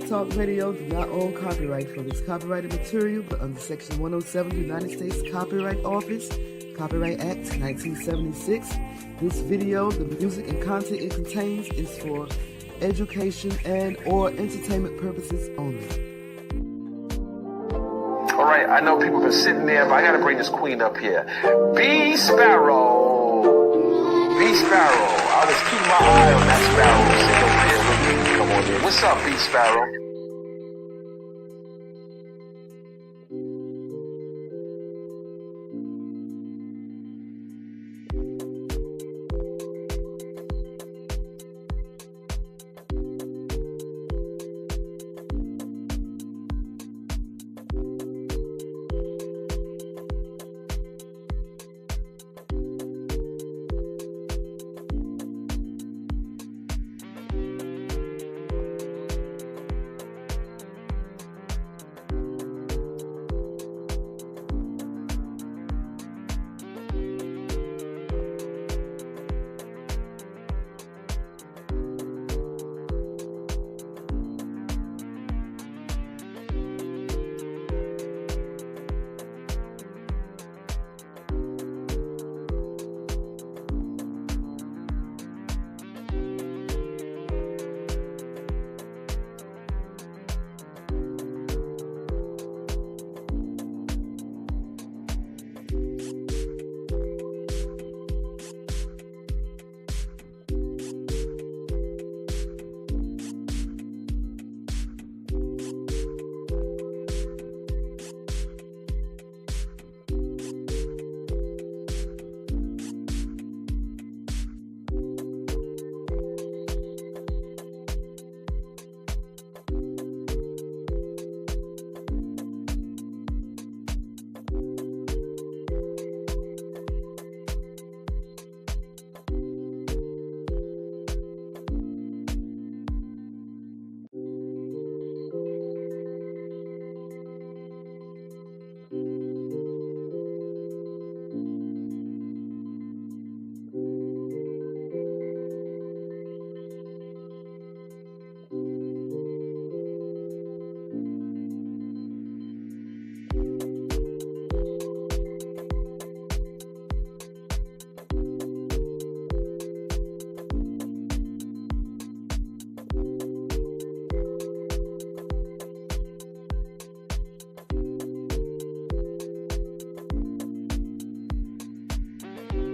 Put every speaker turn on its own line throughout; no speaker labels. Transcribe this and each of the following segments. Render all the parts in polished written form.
Buzzz Talk Radio do not own copyright for this copyrighted material, but under Section 107 United States Copyright Office, Copyright Act 1976, this video, the music and content it contains is for education and or entertainment purposes only.
All right, I know people have been sitting there, but I got to bring this queen up here. BeeSparrow. BeeSparrow. I was keeping my eye on that sparrow sitting over there with me. Come on in. What's up, BeeSparrow?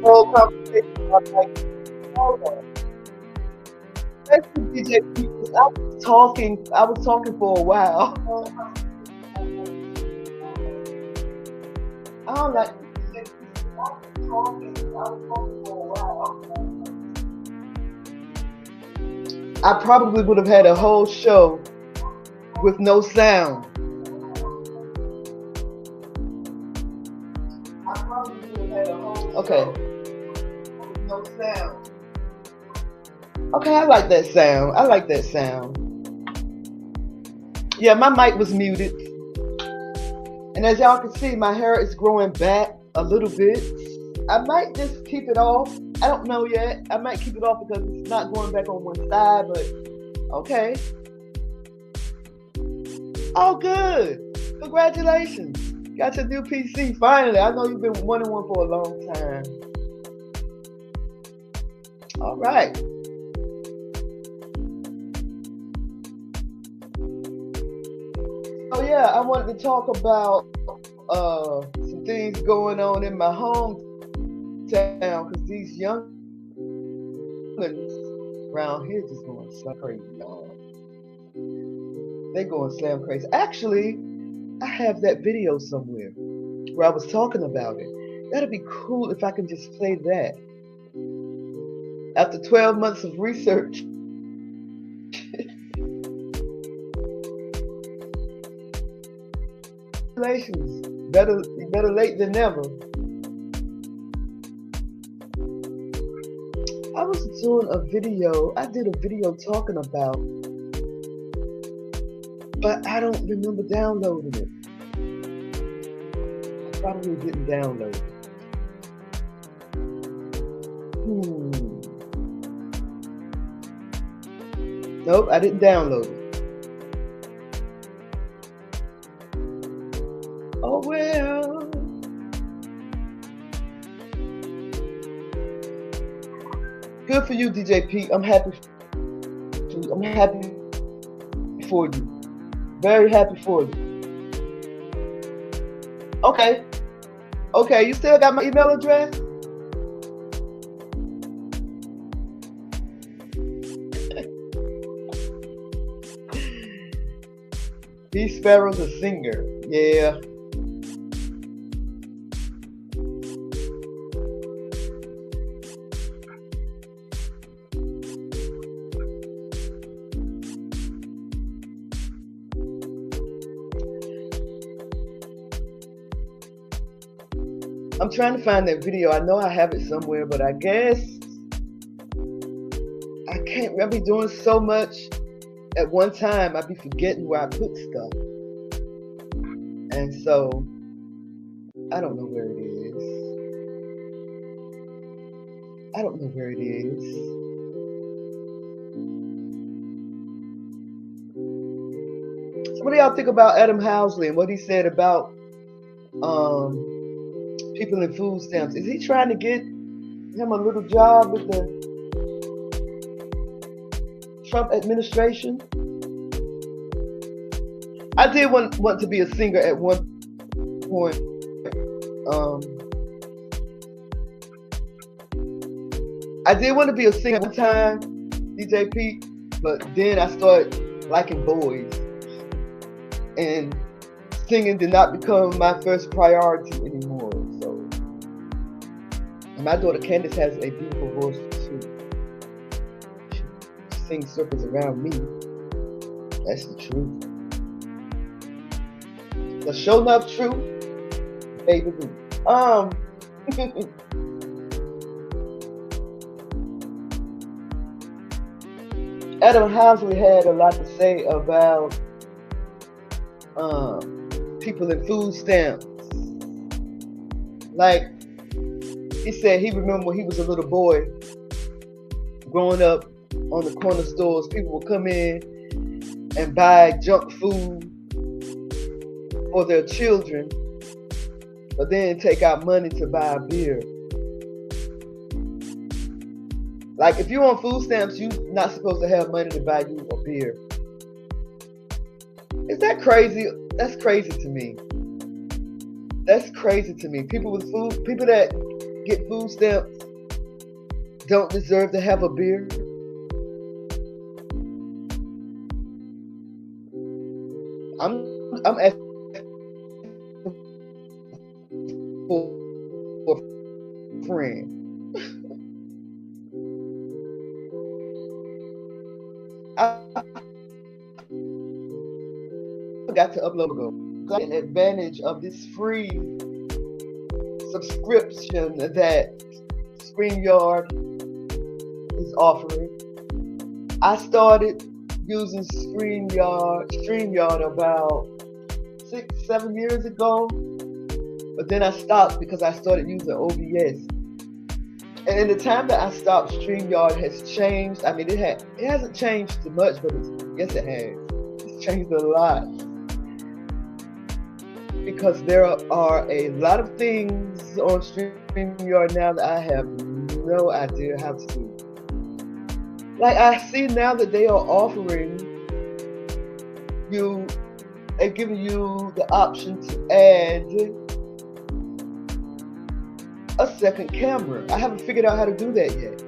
Whole conversation about like, hold on. Especially DJ Peoples, I was talking for a while. I don't like DJ Peoples. I was talking for a while. I probably would have had a whole show with no sound. Okay. No sound. Okay, I like that sound. Yeah, my mic was muted. And as y'all can see, my hair is growing back a little bit. I might just keep it off. I don't know yet. I might keep it off because it's not going back on one side, but okay. Oh, good. Congratulations. Got your new PC finally. I know you've been wanting one for a long time. All right. Oh yeah, I wanted to talk about some things going on in my hometown because these young around here just going slam crazy. They going slam crazy. Actually, I have that video somewhere where I was talking about it. That'd be cool if I can just play that. After 12 months of research. Congratulations. Better late than never. I was doing a video. I did a video talking about, but I don't remember downloading it. I probably didn't download it. Nope, I didn't download it. Oh well. Good for you, DJ Pete. I'm happy. I'm happy for you. Very happy for you. Okay. Okay, you still got my email address? BeeSparrow's a singer. Yeah. I'm trying to find that video. I know I have it somewhere, but I guess I can't. I be doing so much at one time. I be forgetting where I put stuff, and so I don't know where it is. I don't know where it is. So what do y'all think about Adam Housley and what he said about people in food stamps? Is he trying to get him a little job with the Trump administration? I did want to be a singer at one point. I did want to be a singer at one time, DJ Pete, but then I started liking boys, and singing did not become my first priority anymore. So, and my daughter Candace has a beautiful voice too. She sings circles around me. That's the truth. The show enough truth, baby. Adam Housley had a lot to say about people in food stamps. Like, he said he remembered when he was a little boy growing up on the corner stores, people would come in and buy junk food for their children, but then take out money to buy a beer. Like, if you're on food stamps, you're not supposed to have money to buy you a beer. Is that crazy? That's crazy to me. That's crazy to me. People with food, people that get food stamps don't deserve to have a beer. I'm asking for a friend. I forgot to upload a go. Got an advantage of this free subscription that StreamYard is offering. I started using StreamYard about 6-7 years ago, but then I stopped because I started using OBS. And in the time that I stopped, StreamYard has changed. I mean, it hasn't changed too much, but yes, it has. It's changed a lot. Because there are a lot of things on StreamYard now that I have no idea how to do. Like, I see now that they are offering you, they're giving you the option to add a second camera. I haven't figured out how to do that yet.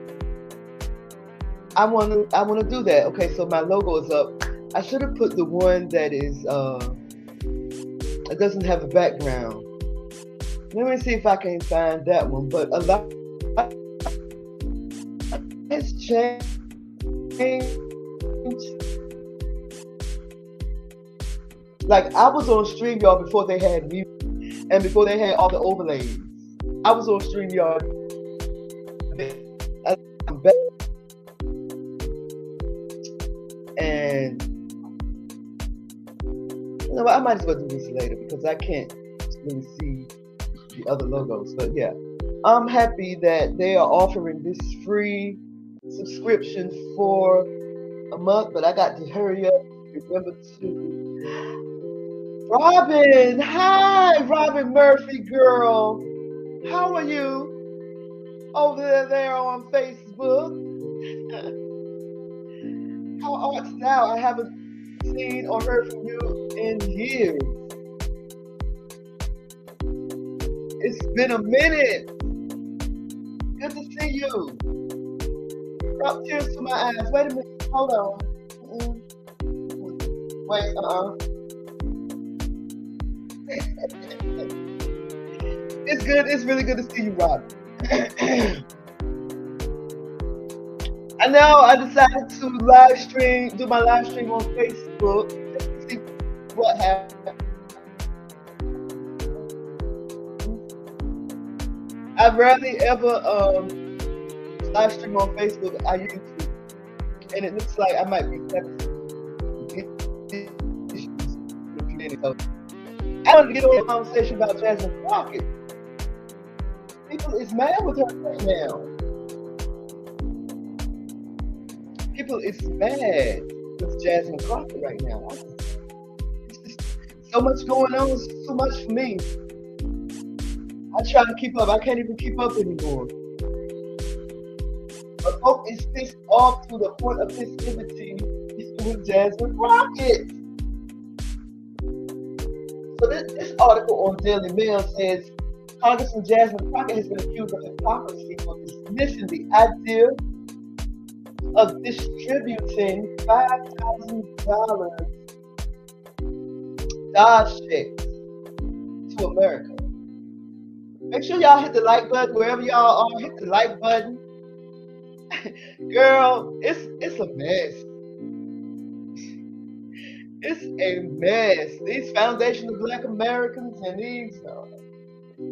I want to do that. Okay, so my logo is up. I should have put the one that is it doesn't have a background. Let me see if I can find that one. But a lot has changed. Like, I was on StreamYard before they had music and before they had all the overlays. I was on StreamYard. And you know, I might as well do this later because I can't really see the other logos. But yeah, I'm happy that they are offering this free subscription for a month, but I got to hurry up. Remember to Robin, hi, Robin Murphy girl. How are you over there on Facebook? How art thou? I haven't seen or heard from you in years. It's been a minute. Good to see you. Drop tears to my eyes. Wait a minute. Hold on. Wait, It's good. It's really good to see you, Rob. I know I decided to do my live stream on Facebook just to see what happened. I rarely ever live stream on Facebook. I used to, and it looks like I might be having issues. I wanted to get on a conversation about Jasmine Crockett. People is mad with her right now. People is mad with Jasmine Crockett right now. It's just so much going on, it's so much for me. I try to keep up. I can't even keep up anymore. But folk is pissed off to the point of festivity with Jasmine Crockett. So this article on Daily Mail says Congressman Jasmine Crockett has been accused of hypocrisy for dismissing the idea of distributing $5,000 Dodge checks to America. Make sure y'all hit the like button wherever y'all are. Hit the like button. Girl, it's a mess. It's a mess. These Foundation of Black Americans and these,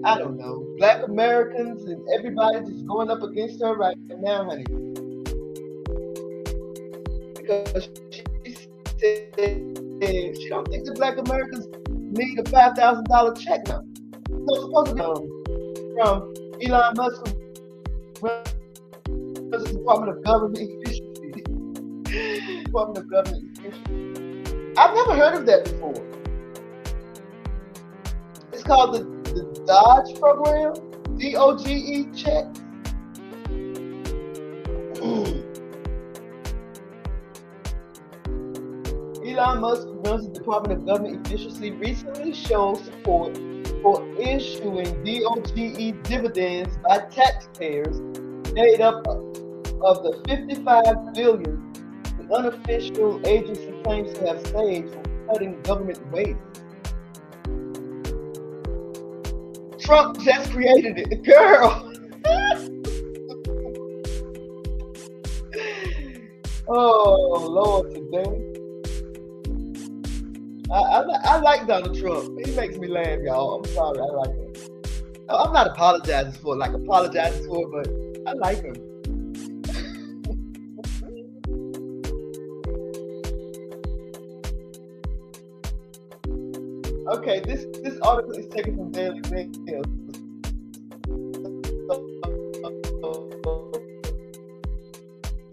I don't know, Black Americans and everybody just going up against her right now, honey. Because she said she don't think the Black Americans need a $5,000 check now. So it's supposed to be from Elon Musk, the Department of Government Efficiency. Department of Government Efficiency. I've never heard of that before. It's called the Dodge program, DOGE check. Elon Musk, who runs the Department of Government Efficiency, recently showed support for issuing DOGE dividends by taxpayers made up of the $55 billion the unofficial agency claims to have saved from cutting government waste. Trump just created it, girl. Oh Lord, today. I like Donald Trump. He makes me laugh, y'all. I'm sorry, I like him. I'm not apologizing for it, but I like him. Okay, this article is taken from Daily Mail.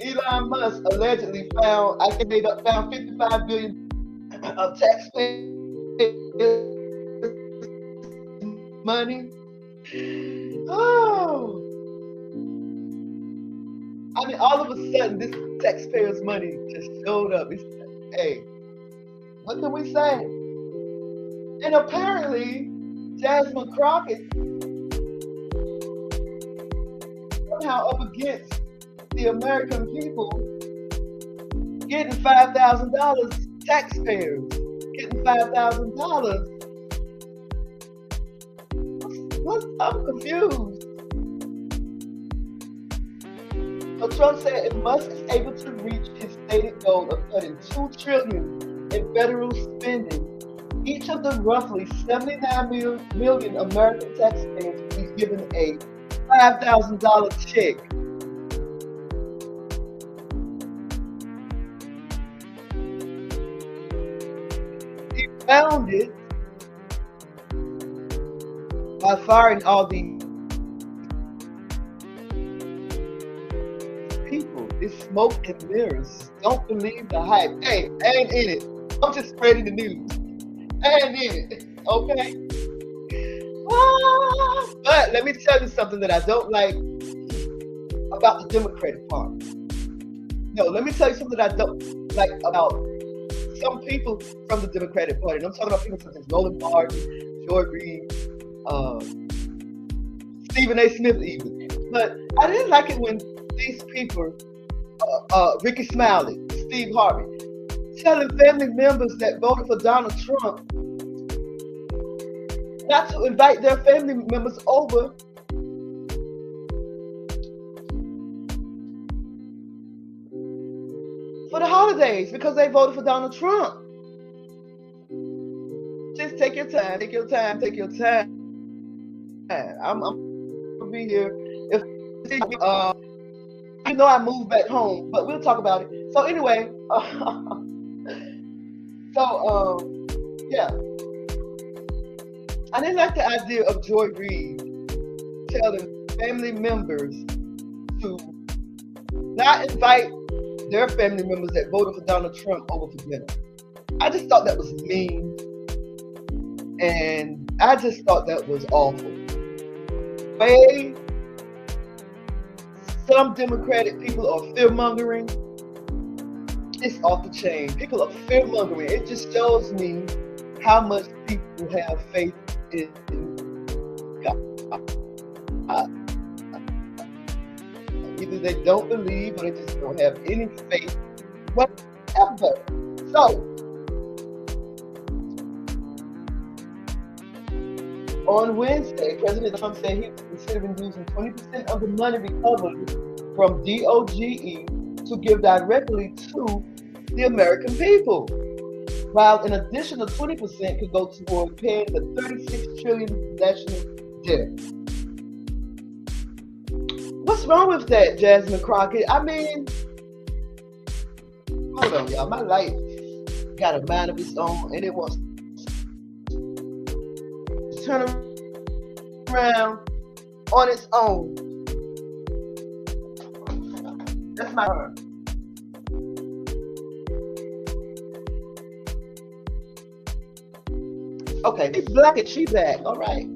Elon Musk allegedly found $55 billion of taxpayer money. Oh, I mean, all of a sudden, this taxpayers' money just showed up. It's, hey, what can we say? And apparently, Jasmine Crockett somehow up against the American people getting $5,000. Taxpayers getting $5,000. I'm confused. So Trump said if Musk is able to reach his stated goal of cutting $2 trillion in federal spending, each of the roughly 79 million American taxpayers will be given a $5,000 check. He found it by firing all the people. It's smoke and mirrors. Don't believe the hype. Hey, I ain't in it. I'm just spreading the news.
and in it. Okay? But let me tell you something that I don't like about the Democratic Party. No, let me tell you something that I don't like about some people from the Democratic Party. And I'm talking about people such as Nolan Barton, Joy Reid, Stephen A. Smith even. But I didn't like it when these people, Ricky Smiley, Steve Harvey, telling family members that voted for Donald Trump not to invite their family members over for the holidays because they voted for Donald Trump. Just take your time, take your time, take your time. I'm gonna be here. If you know I moved back home, but we'll talk about it. So anyway, yeah. I didn't like the idea of Joy Reid telling family members to not invite their family members that voted for Donald Trump over for dinner. I just thought that was mean, and I just thought that was awful. Way some Democratic people are fear-mongering, it's off the chain. People are fear-mongering. It just shows me how much people have faith in God. Either they don't believe or they just don't have any faith whatever. So, on Wednesday, President Trump said he was considering using 20% of the money recovered from DOGE to give directly to the American people, while an additional 20% could go toward paying the $36 trillion national debt. What's wrong with that, Jasmine Crockett? I mean, hold on, y'all. My light got a mind of its own, and it wants to turn around on its own. That's my turn. Okay, it's black and she back. All right.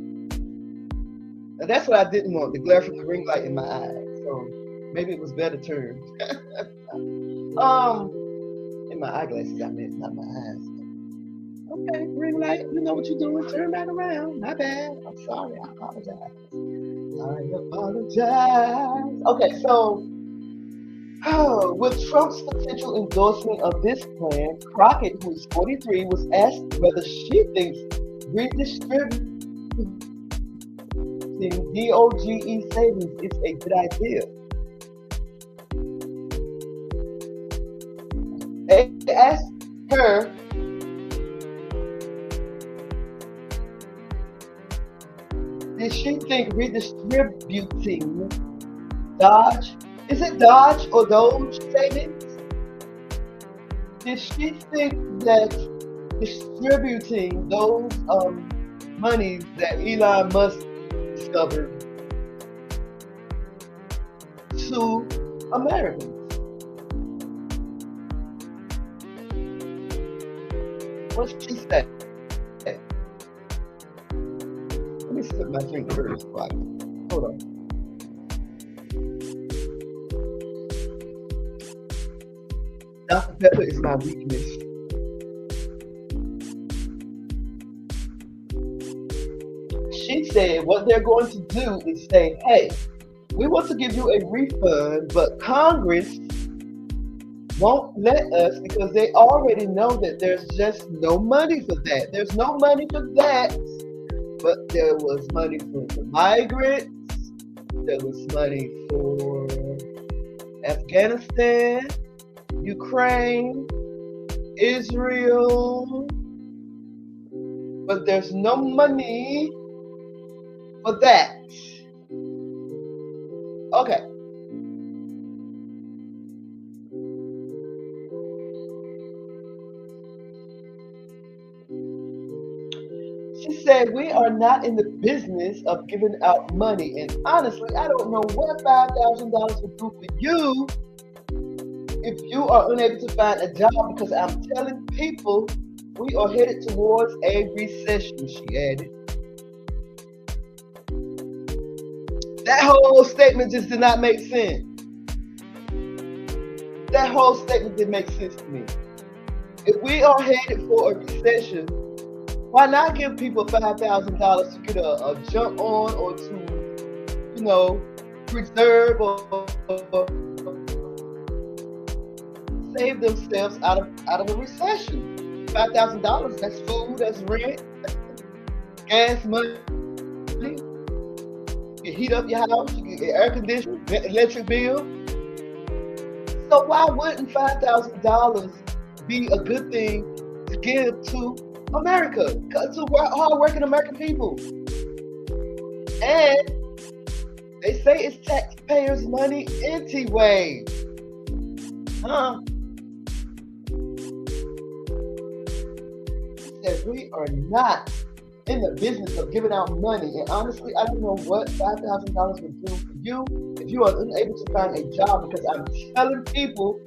Now that's what I didn't want, the glare from the ring light in my eyes. So maybe it was better turned. In my eyeglasses, I meant, not my eyes. Okay, ring light, you know what you're doing. Turn back around. My bad. I'm sorry. I apologize. Okay, so with Trump's potential endorsement of this plan, Crockett, who is 43, was asked whether she thinks redistributing DOGE savings is a good idea. They asked her did she think redistributing Dodge, is it Dodge or Doge savings? Did she think that distributing those monies that Elon Musk discovered to Americans? What she said? Let me slip my drink first. Hold on. Dr. Pepper is my weakness. She said what they're going to do is say, hey, we want to give you a refund, but Congress won't let us because they already know that there's just no money for that. There's no money for that, but there was money for the migrants. There was money for Afghanistan, Ukraine, Israel, but there's no money for that. Okay. She said, we are not in the business of giving out money. And honestly, I don't know what $5,000 would do for you if you are unable to find a job, because I'm telling people We are headed towards a recession, she added. That whole statement just did not make sense. That whole statement didn't make sense to me. If we are headed for a recession, why not give people $5,000 to get a jump on, or to, preserve or save themselves out of a recession? $5,000, that's food, that's rent, gas money. You heat up your house, you can get air conditioning, electric bill. So why wouldn't $5,000 be a good thing to give to America, to hard-working American people? And they say it's taxpayers' money anyway. Huh? That we are not in the business of giving out money. And honestly, I don't know what $5,000 would do for you if you are unable to find a job, because I'm telling people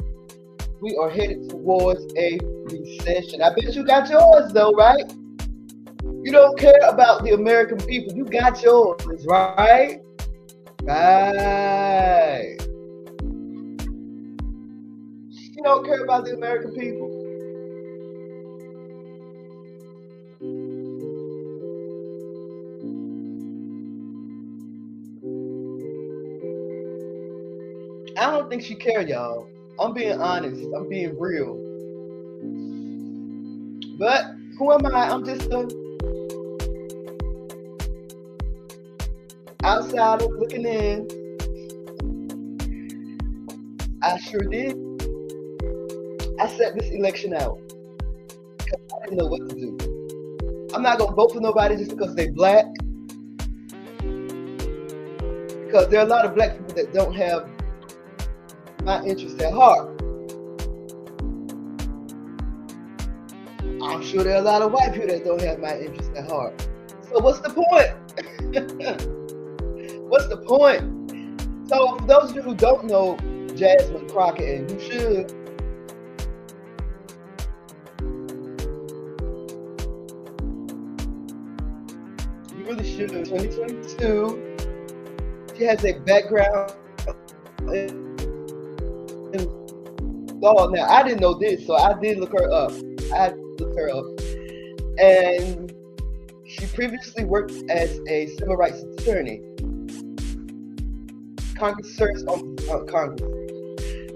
we are headed towards a recession. I bet you got yours though, right? You don't care about the American people. You got yours, right? Right. You don't care about the American people. I don't think she cared, y'all. I'm being honest. I'm being real. But who am I? I'm just a outsider looking in. I sure did. I set this election out because I didn't know what to do. I'm not going to vote for nobody just because they black. Because there are a lot of black people that don't have my interest at heart. I'm sure there are a lot of white people that don't have my interest at heart. So what's the point? What's the point? So for those of you who don't know Jasmine Crockett, and you should, you really should. In 2022, she has a background in law. Now, I didn't know this, so I did look her up. And she previously worked as a civil rights attorney. Congress serves on Congress.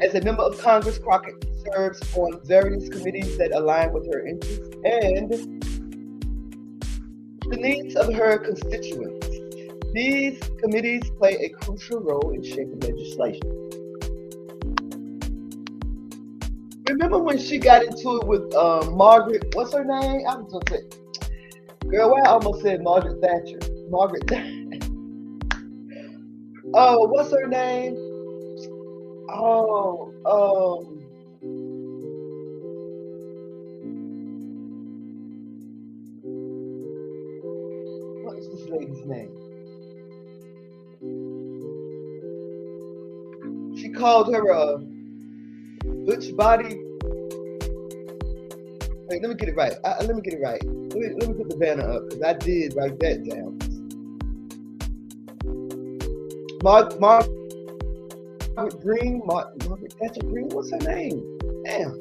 As a member of Congress, Crockett serves on various committees that align with her interests and the needs of her constituents. These committees play a crucial role in shaping legislation. Remember when she got into it with Margaret, what's her name? I was going to say, girl, I almost said Margaret Thatcher. Margaret Thatcher. Oh, what's her name? What is this lady's name? She called her a butch body. Wait, let me get it right. Let me get it right. Let me put the banner up, because I did write that down. Margaret Green, Margaret Thatcher Green, what's her name? Damn,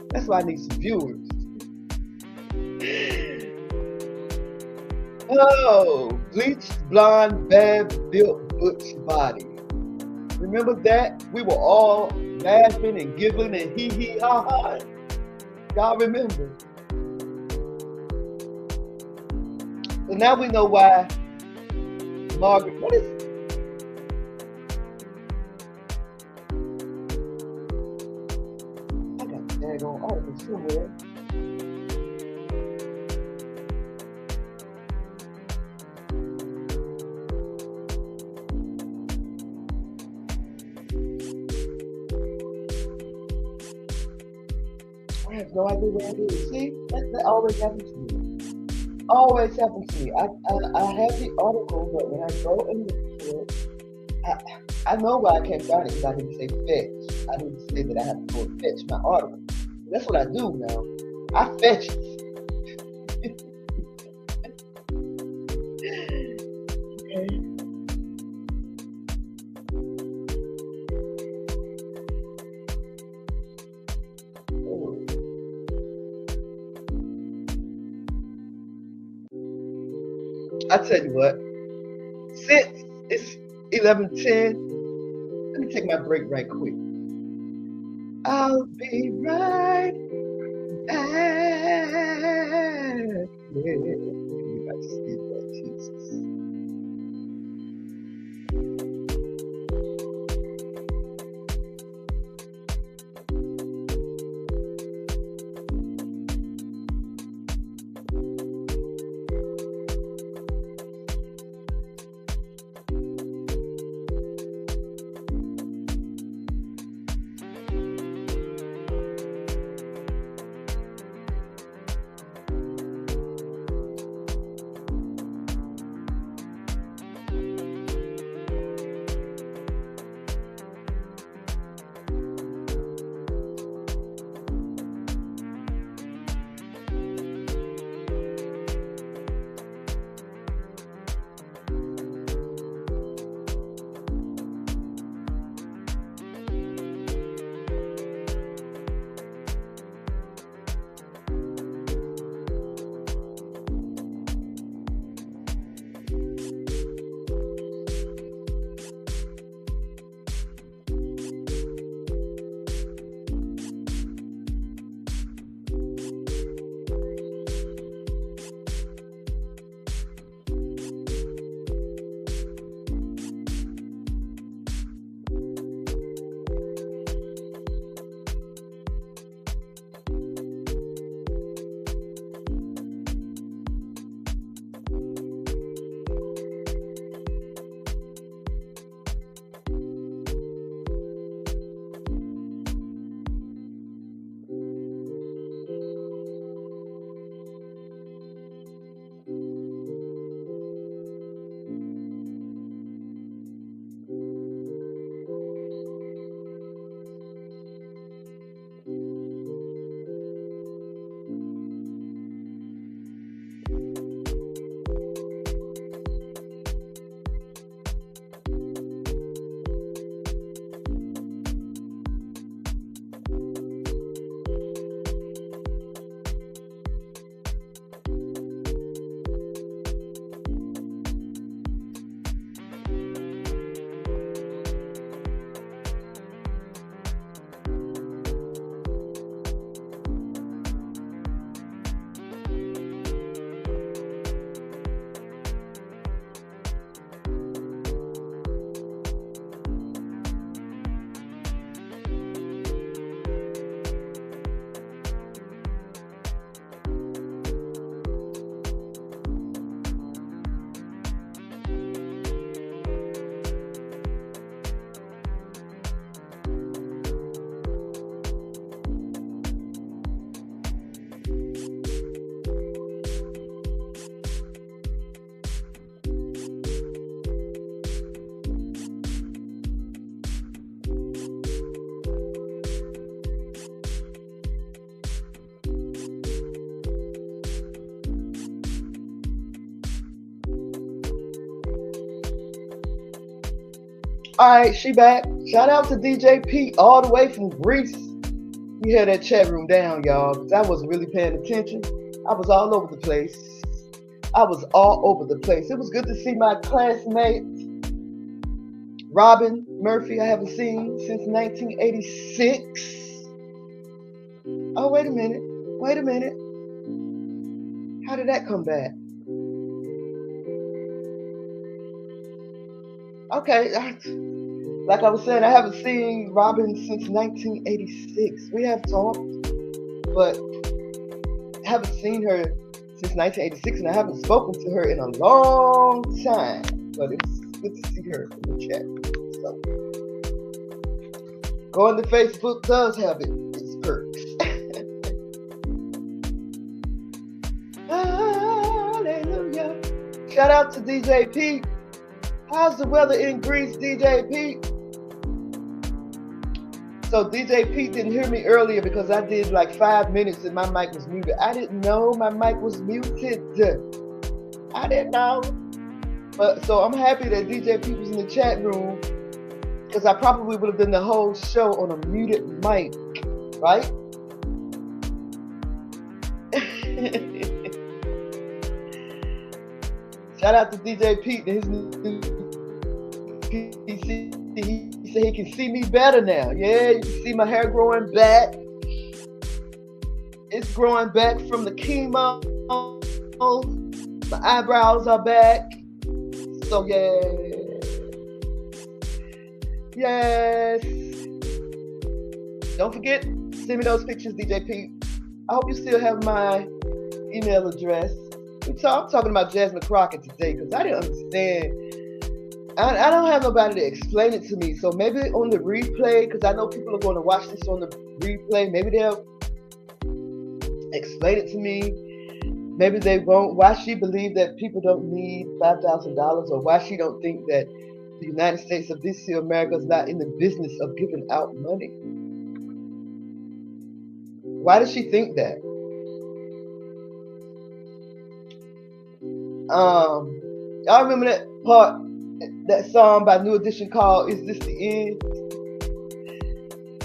that's why I need some viewers. Oh, bleached, blonde, bad-built butch body. Remember that? We were all laughing and giggling and hee ha ha. Y'all remember? So now we know why Margaret, what is daggone article somewhere. I have no idea where it is. See, that always happens to me. Always happens to me. I have the article, but when I go and look for it, I know why I can't find it, because I didn't say fetch. I didn't say that I have to go and fetch my article. That's what I do now. I fetch it. I tell you what, since it's 11:10, let me take my break right quick. I'll be right back. Jesus. All right, she back. Shout out to DJ Pete all the way from Greece. You had that chat room down, y'all, because I wasn't really paying attention. I was all over the place. It was good to see my classmate, Robin Murphy, I haven't seen since 1986. Oh, wait a minute. How did that come back? Okay, like I was saying, I haven't seen Robin since 1986. We have talked, but haven't seen her since 1986, and I haven't spoken to her in a long time. But it's good to see her in the chat. So, going to Facebook does have its perks. Hallelujah. Shout out to DJ Pete. How's the weather in Greece, DJ Pete? So DJ Pete didn't hear me earlier because I did like 5 minutes and my mic was muted. I didn't know my mic was muted. I didn't know. But so I'm happy that DJ Pete was in the chat room, because I probably would have done the whole show on a muted mic, right? Shout out to DJ Pete and his new PC. He said he can see me better now. Yeah, you can see my hair growing back. It's growing back from the chemo. My eyebrows are back. So yeah. Yes. Don't forget, send me those pictures, DJ Pete. I hope you still have my email address. I'm talking about Jasmine Crockett today because I didn't understand. I don't have nobody to explain it to me. So maybe on the replay, because I know people are going to watch this on the replay, maybe they'll explain it to me. Maybe they won't. Why she believe that people don't need $5,000, or why she don't think that the United States of this here America is not in the business of giving out money. Why does she think that? Y'all remember that part, that song by New Edition called "Is This the End"?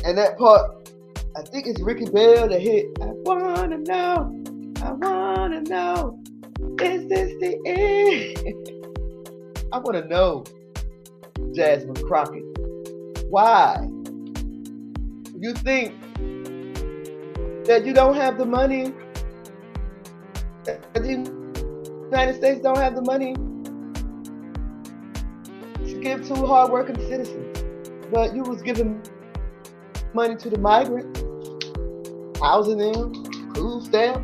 And that part, I think it's Ricky Bell that hit. I wanna know, is this the end? I wanna know, Jasmine Crockett, why you think that you don't have the money, that the United States don't have the money to give to hardworking citizens, but you was giving money to the migrants, housing them, food stamps.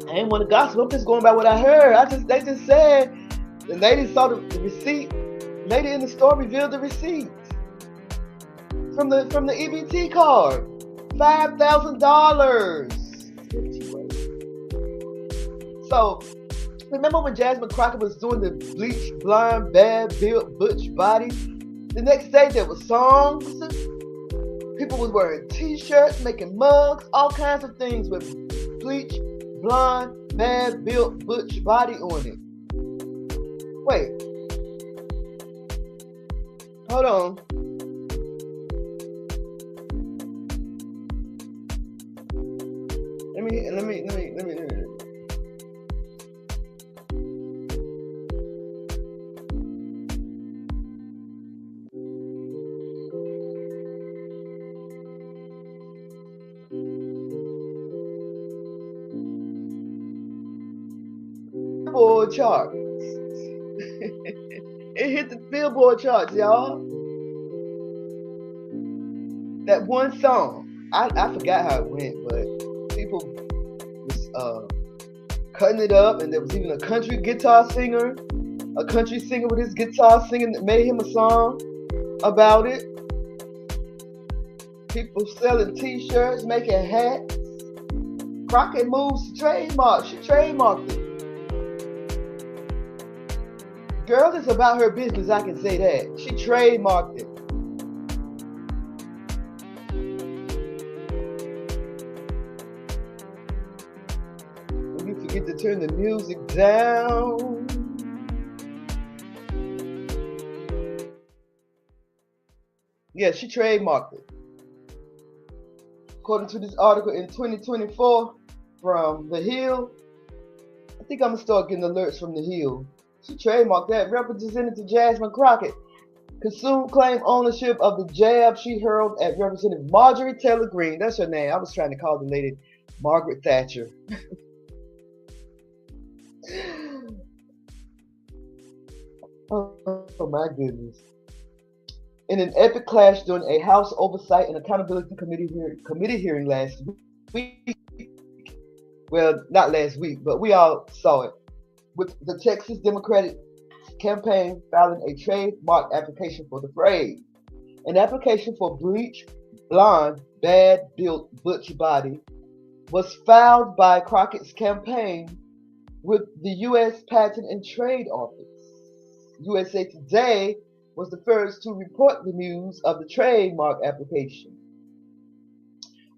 I ain't want to gossip. I'm just going by what I heard. They just said the lady saw the receipt. Lady in the store revealed the receipt from the EBT card. $5,000. So remember when Jasmine Crockett was doing the bleach, blonde, bad, built, butch body? The next day there were songs. People was wearing t-shirts, making mugs, all kinds of things with bleach, blonde, bad, built, butch body on it. Wait. Hold on. Let me. Billboard charts. It hit the Billboard charts, y'all. That one song, I forgot how it went, but people was cutting it up, and there was even a country singer with his guitar singing that made him a song about it. People selling t-shirts, making hats. Crockett moves to trademark. She trademarked it. Girl, it's about her business, I can say that. She trademarked it. When you forget to turn the music down. Yeah, she trademarked it. According to this article in 2024 from The Hill, I think I'm going to start getting alerts from The Hill. She trademarked that. Representative Jasmine Crockett could soon claim ownership of the jab she hurled at Representative Marjorie Taylor Greene. That's her name. I was trying to call the lady Margaret Thatcher. Oh my goodness. In an epic clash during a House Oversight and Accountability Committee hearing last week. Well, not last week, but we all saw it. With the Texas Democratic campaign filing a trademark application for the phrase. An application for bleach, blonde, bad built butch body was filed by Crockett's campaign with the U.S. Patent and Trade Office. USA Today was the first to report the news of the trademark application.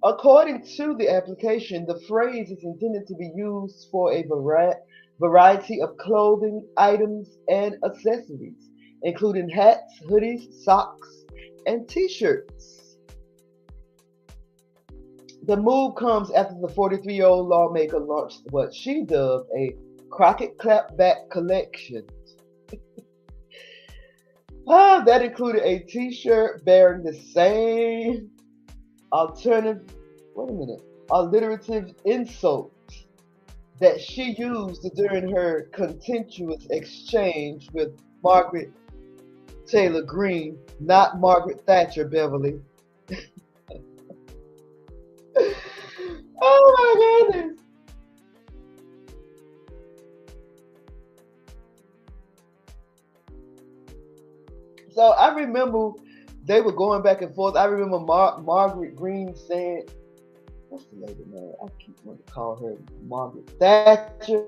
According to the application, the phrase is intended to be used for a variety of clothing items and accessories, including hats, hoodies, socks, and t-shirts. The move comes after the 43-year-old lawmaker launched what she dubbed a Crockett clapback collection. That included a t-shirt bearing the same alliterative insults that she used during her contentious exchange with Margaret Taylor Greene, not Margaret Thatcher Beverly. Oh my goodness. So I remember they were going back and forth. I remember Margaret Greene saying, what's the lady name? I keep wanting to call her Margaret Thatcher.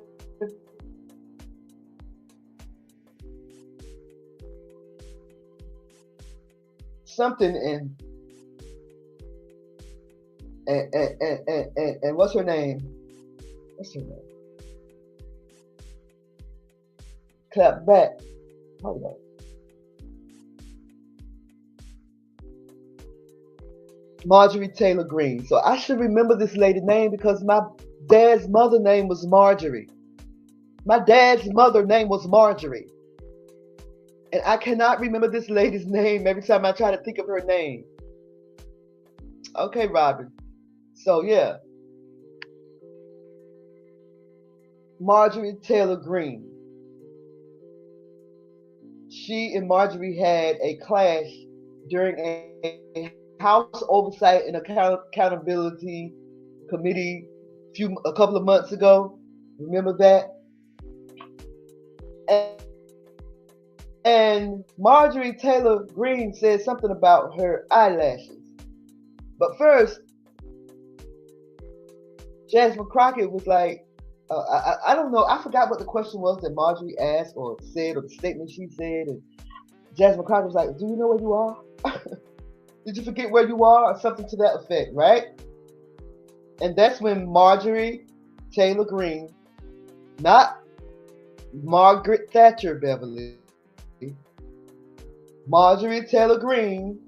Something and what's her name? What's her name? Clap back. Hold on. Marjorie Taylor Greene. So I should remember this lady's name because my dad's mother's name was Marjorie. My dad's mother's name was Marjorie. And I cannot remember this lady's name every time I try to think of her name. Okay, Robin. So yeah. Marjorie Taylor Greene. She and Marjorie had a clash during a House Oversight and Accountability Committee a couple of months ago. Remember that? And Marjorie Taylor Greene said something about her eyelashes. But first, Jasmine Crockett was like, I don't know, I forgot what the question was that Marjorie asked or said, or the statement she said. And Jasmine Crockett was like, do you know where you are? Did you forget where you are? Or something to that effect, right? And that's when Marjorie Taylor Greene, not Margaret Thatcher Beverly, Marjorie Taylor Greene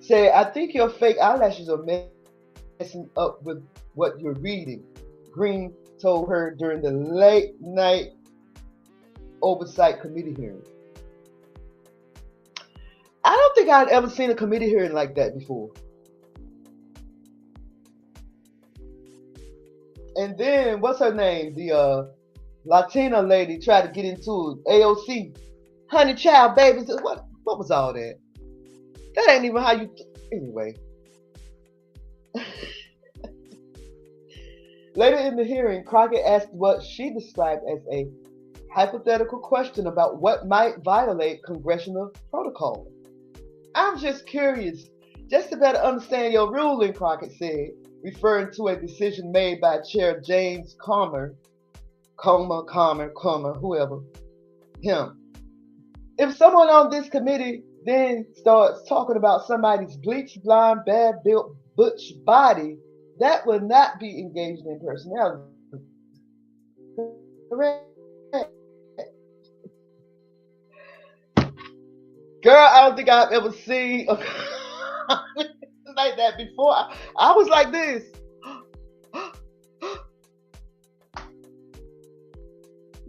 said, I think your fake eyelashes are messing up with what you're reading. Greene told her during the late night oversight committee hearing. I don't think I'd ever seen a committee hearing like that before. And then, what's her name? The Latina lady tried to get into it. AOC. Honey child babies. What was all that? That ain't even how you... Anyway. Later in the hearing, Crockett asked what she described as a hypothetical question about what might violate congressional protocol. I'm just curious, just to better understand your ruling, Crockett said, referring to a decision made by Chair James Comer, whoever, him. If someone on this committee then starts talking about somebody's bleached, blonde, bad-built, butch body, that would not be engaged in personality. Correct. Girl, I don't think I've ever seen a like that before. I was like this.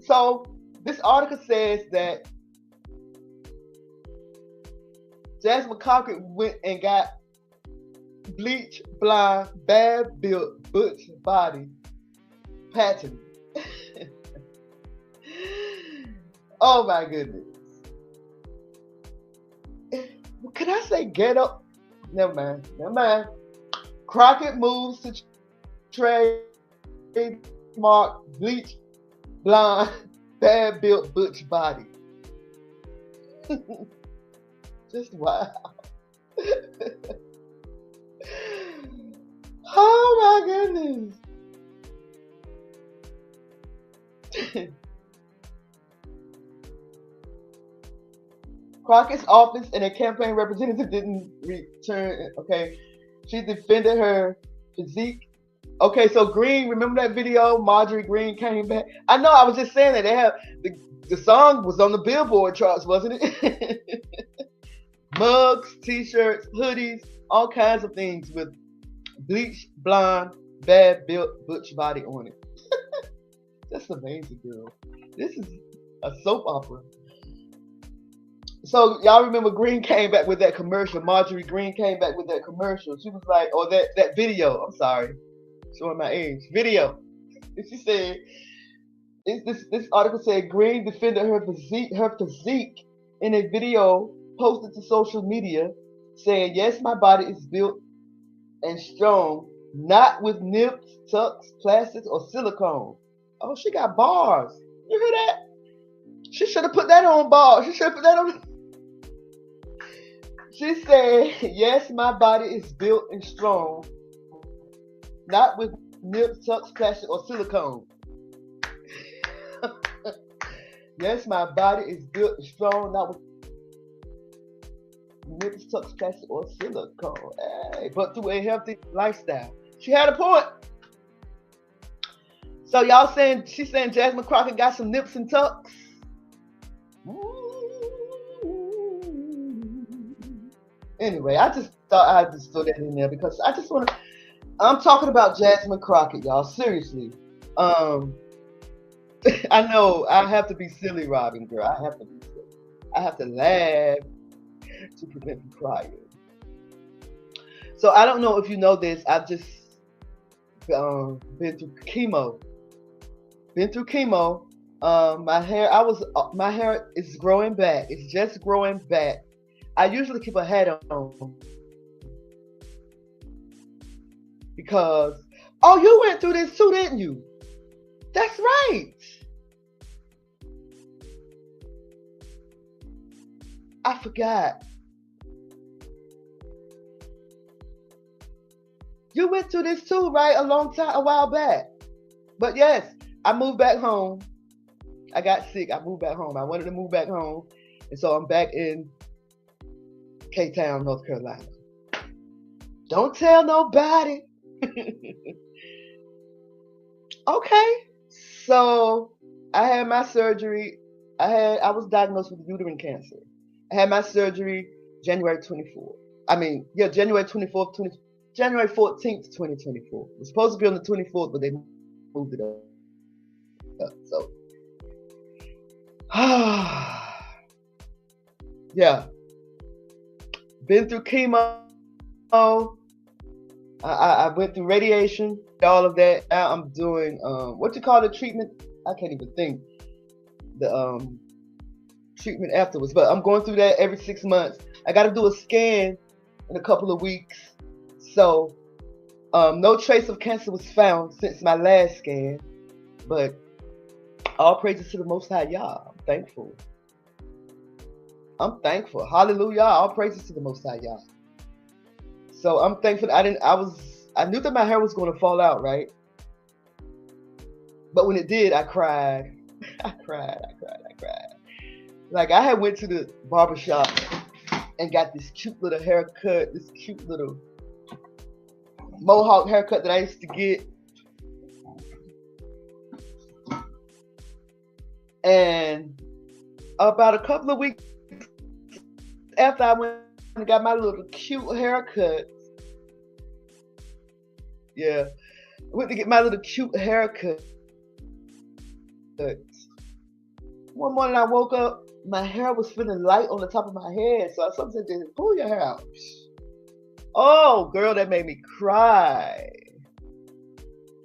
So this article says that Jasmine Crockett went and got bleach, blonde, bad built, butch body pattern. Oh my goodness. Could I say get up? Never mind. Crockett moves to trademark bleach, blonde, bad built, butch body. Just wow. Oh my goodness. Crockett's office and a campaign representative didn't return. Okay, she defended her physique. Okay, so Greene, remember that video? Marjorie Greene came back. I know. I was just saying that they have the song was on the Billboard charts, wasn't it? Mugs, T-shirts, hoodies. all kinds of things with bleach, blonde, bad built, butch body on it. That's amazing, girl. This is a soap opera. So y'all remember Green came back with that commercial. Marjorie Green came back with that commercial. She was like, or that video. I'm sorry, showing my age. Video. And she said, this article said Green defended her physique in a video posted to social media, saying, "Yes, my body is built and strong, not with nips, tucks, plastics, or silicone." Oh, she got bars. You hear that? She should have put that on bars. She should have put that on. She said, "Yes, my body is built and strong, not with nips, tucks, plastic, or silicone." Yes, my body is built and strong, not with nips, tucks, plastic, or silicone. Hey, but through a healthy lifestyle. She had a point. So y'all saying, she's saying Jasmine Crockett got some nips and tucks? Anyway, I just thought I'd just throw that in there because I just want to. I'm talking about Jasmine Crockett, y'all. Seriously. I know I have to be silly, Robin, girl. I have to be silly. I have to laugh to prevent from crying. So I don't know if you know this. I've just been through chemo. My hair is growing back. It's just growing back. I usually keep a hat on because, oh, you went through this too, didn't you? That's right. I forgot. You went through this too, right? A while back. But yes, I moved back home. I got sick. I moved back home. I wanted to move back home. And so I'm back in K-Town, North Carolina. Don't tell nobody. Okay. So I had my surgery. I was diagnosed with uterine cancer. I had my surgery January 14th, 2024. It was supposed to be on the 24th, but they moved it up. So, yeah. Been through chemo. I went through radiation, all of that. Now I'm doing what you call the treatment? I can't even think. The treatment afterwards, but I'm going through that every 6 months. I got to do a scan in a couple of weeks. So no trace of cancer was found since my last scan, but all praises to the Most High Yah. I'm thankful. Hallelujah. All praises to the Most High Yah. So I'm thankful. I knew that my hair was going to fall out, right? But when it did, I cried. I cried. Like I had went to the barbershop and got this cute little haircut, this cute little mohawk haircut that I used to get. And about a couple of weeks after I went and got my little cute haircut, I went to get my little cute haircut. One morning I woke up, my hair was feeling light on the top of my head, so something said, "Pull your hair out." Oh, girl, that made me cry.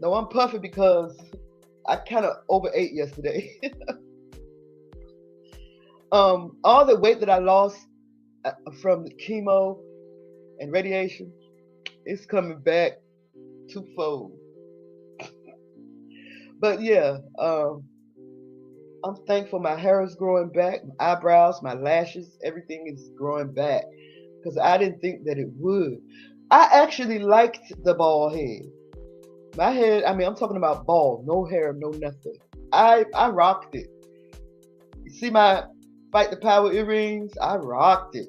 No, I'm puffing because I kind of overate yesterday. All the weight that I lost from the chemo and radiation is coming back twofold. But yeah, I'm thankful my hair is growing back, my eyebrows, my lashes, everything is growing back because I didn't think that it would. I actually liked the bald head. My head, I'm talking about bald, no hair, no nothing. I rocked it. You see my Fight the Power earrings? I rocked it.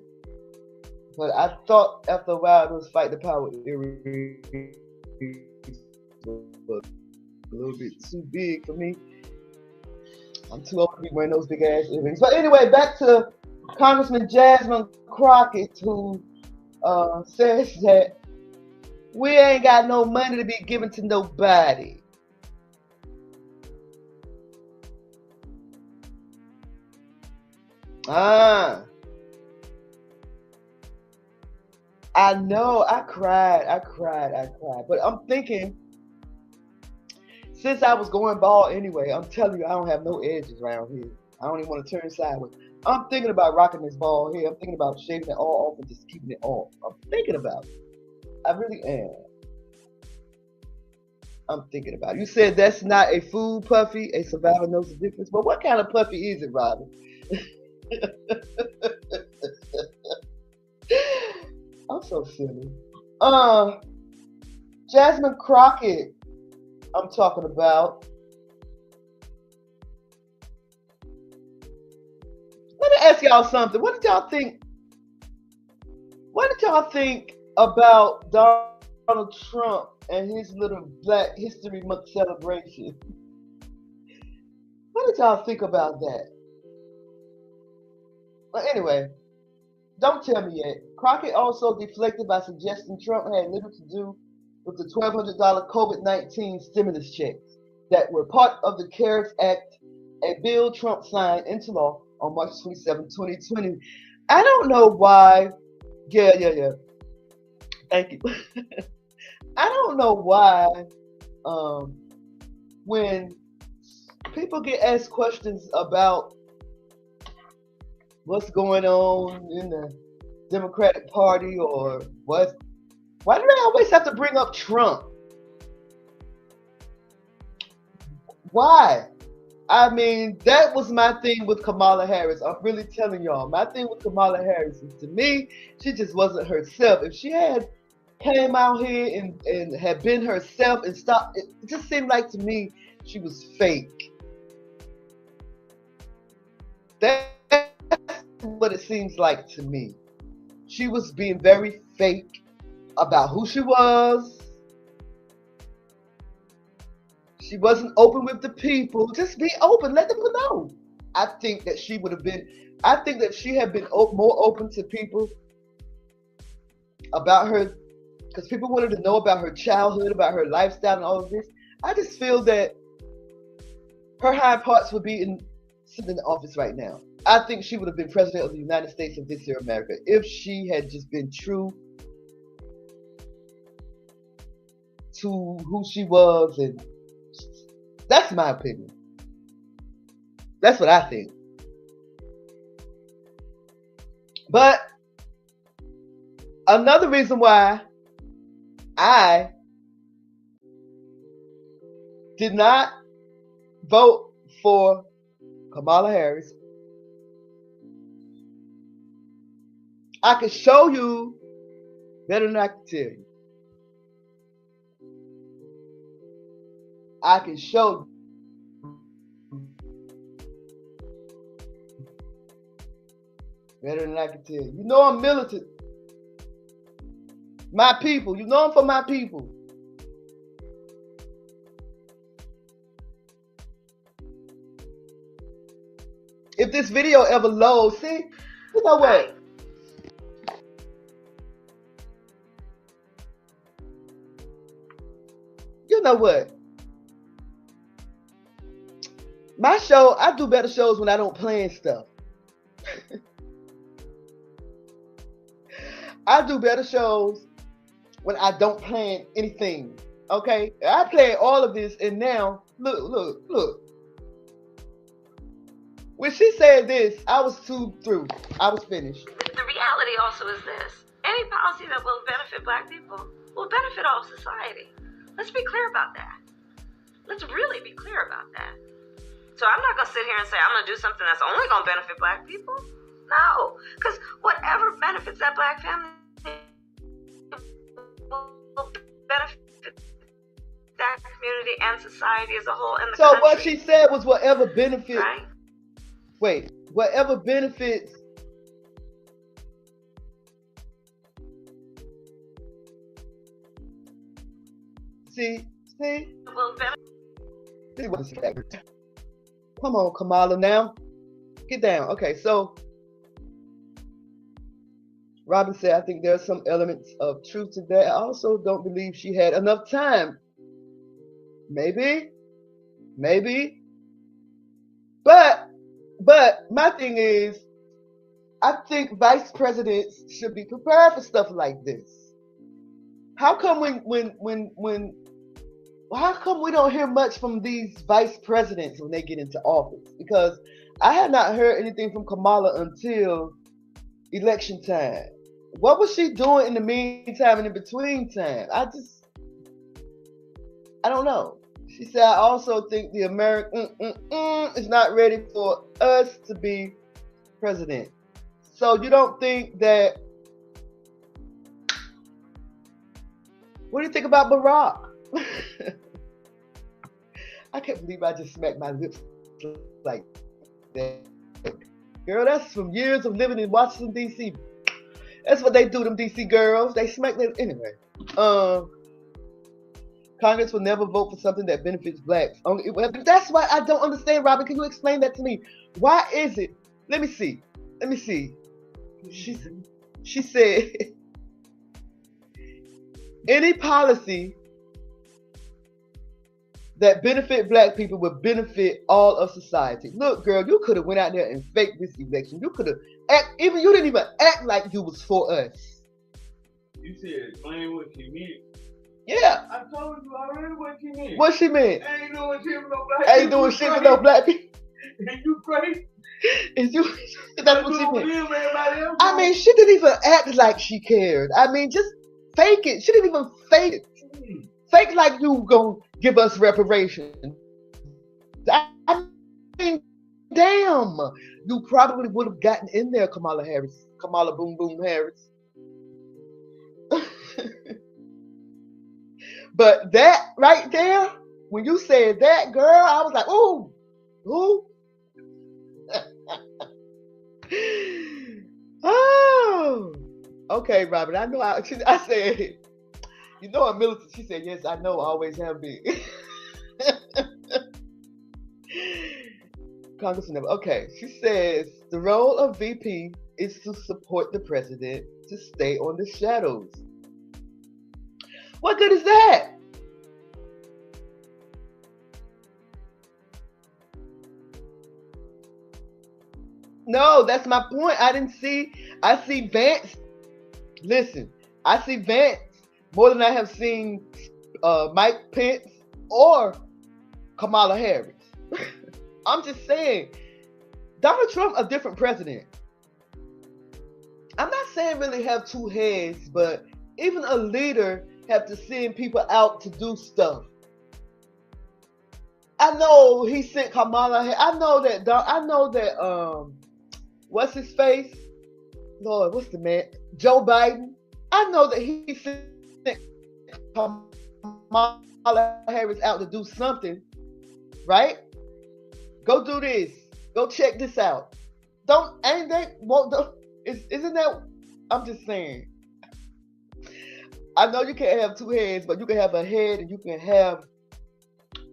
But I thought after a while those Fight the Power earrings were a little bit too big for me. I'm too old to be wearing those big ass earrings. But anyway, back to Congressman Jasmine Crockett, who says that we ain't got no money to be given to nobody. I know, I cried. But I'm thinking, since I was going bald anyway, I'm telling you, I don't have no edges around here. I don't even want to turn sideways. I'm thinking about rocking this bald hair. I'm thinking about shaving it all off and just keeping it off. I'm thinking about it. I really am. I'm thinking about it. You said that's not a food puffy. A survivor knows the difference. But what kind of puffy is it, Robin? I'm so silly. Jasmine Crockett, I'm talking about. Let me ask y'all something. What did y'all think? What did y'all think about Donald Trump and his little Black History Month celebration? What did y'all think about that? Well, anyway, don't tell me yet. Crockett also deflected by suggesting Trump had little to do with the $1,200 COVID-19 stimulus checks that were part of the CARES Act, a bill Trump signed into law on March 27, 2020. I don't know why. Yeah. Thank you. I don't know why when people get asked questions about what's going on in the Democratic Party or what, why do they always have to bring up Trump? Why? I mean, that was my thing with Kamala Harris. I'm really telling y'all. My thing with Kamala Harris is, to me, she just wasn't herself. If she had came out here and had been herself and stopped, it just seemed like to me she was fake. That's what it seems like to me. She was being very fake about who she was. She wasn't open with the people. Just be open. Let them know. I think that she would have been. I think that she had been more open to people about her, because people wanted to know about her childhood, about her lifestyle, and all of this. I just feel that her hind parts would be sitting in the office right now. I think she would have been president of the United States of this here America if she had just been true to who she was, and that's my opinion. That's what I think. But another reason why I did not vote for Kamala Harris, I can show you better than I can tell you. I can show you better than I can tell you. You know I'm militant. My people. You know I'm for my people. If this video ever loads, see, you know what? You know what? My show, I do better shows when I don't plan stuff. I do better shows when I don't plan anything. Okay? I planned all of this, and now, look. When she said this, I was through. I was finished.
The reality also is this. Any policy that will benefit Black people will benefit all of society. Let's be clear about that. Let's really be clear about that. So I'm not going to sit here and say I'm going to do something that's only going to benefit Black people. No, because whatever benefits that Black family will benefit that community and society as a whole in the country.
So what she said was whatever benefits.
Right?
Wait, whatever benefits. See?
Will benefit.
Come on, Kamala, now. Get down. Okay, so Robin said, I think there are some elements of truth to that. I also don't believe she had enough time. Maybe. But my thing is, I think vice presidents should be prepared for stuff like this. How come how come we don't hear much from these vice presidents when they get into office? Because I had not heard anything from Kamala until election time. What was she doing in the meantime and in between time? I don't know. She said, I also think the American is not ready for us to be president. So you don't think that... What do you think about Barack? I can't believe I just smacked my lips like that. Girl, that's from years of living in Washington, D.C. That's what they do, them D.C. girls. They smack them. Anyway. Congress will never vote for something that benefits blacks. That's why I don't understand, Robin. Can you explain that to me? Why is it? Let me see. She said, any policy that benefit black people would benefit all of society. Look, girl, you could have went out there and faked this election. You could have you didn't even act like you was for us.
You said explain what she meant.
Yeah.
I told you already what she meant.
What she meant?
Ain't doing shit with no black people.
Ain't doing shit with no black people.
And you crazy?
Is you? That's what she meant. I mean, she didn't even act like she cared. I mean, just fake it. She didn't even fake it. Fake like you gonna give us reparations. I mean, damn. You probably would have gotten in there, Kamala Boom Boom Harris. But that right there, when you said that, girl, I was like, ooh. Oh. Okay, Robert, I know I said, you know I'm militant. She said, yes, I know, always have been. Congressman, okay. She says, the role of VP is to support the president to stay on the shadows. What good is that? No, that's my point. I see Vance. Listen, I see Vance more than I have seen Mike Pence or Kamala Harris. I'm just saying, Donald Trump, a different president. I'm not saying really have two heads, but even a leader have to send people out to do stuff. I know he sent Kamala. I know that. What's his face? Lord, what's the man? Joe Biden. I know that he sent Kamala Harris out to do something, right? Go do this. Go check this out. Isn't that? I'm just saying. I know you can't have two heads, but you can have a head and you can have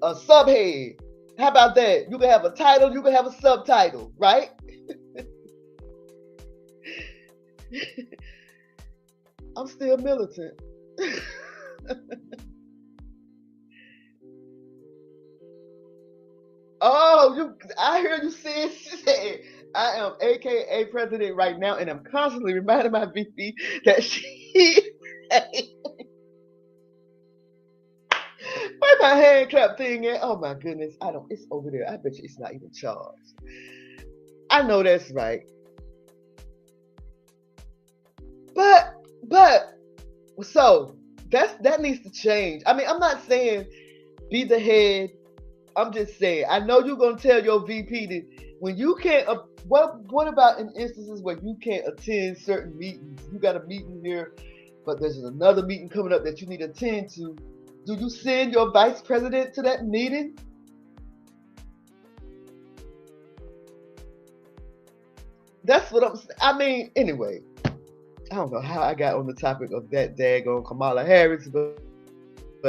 a subhead. How about that? You can have a title, you can have a subtitle, right? I'm still militant. Oh, I hear you saying, I am AKA president right now, and I'm constantly reminding my VP that she where my hand clap thing at? Oh my goodness, it's over there. I bet you it's not even charged. I know that's right. But so that needs to change. I mean, I'm not saying be the head. I'm just saying, I know you're gonna tell your VP that when you can't. What about in instances where you can't attend certain meetings? You got a meeting here, but there's another meeting coming up that you need to attend to. Do you send your vice president to that meeting? That's what I'm saying. I mean, anyway, I don't know how I got on the topic of that daggone Kamala Harris, but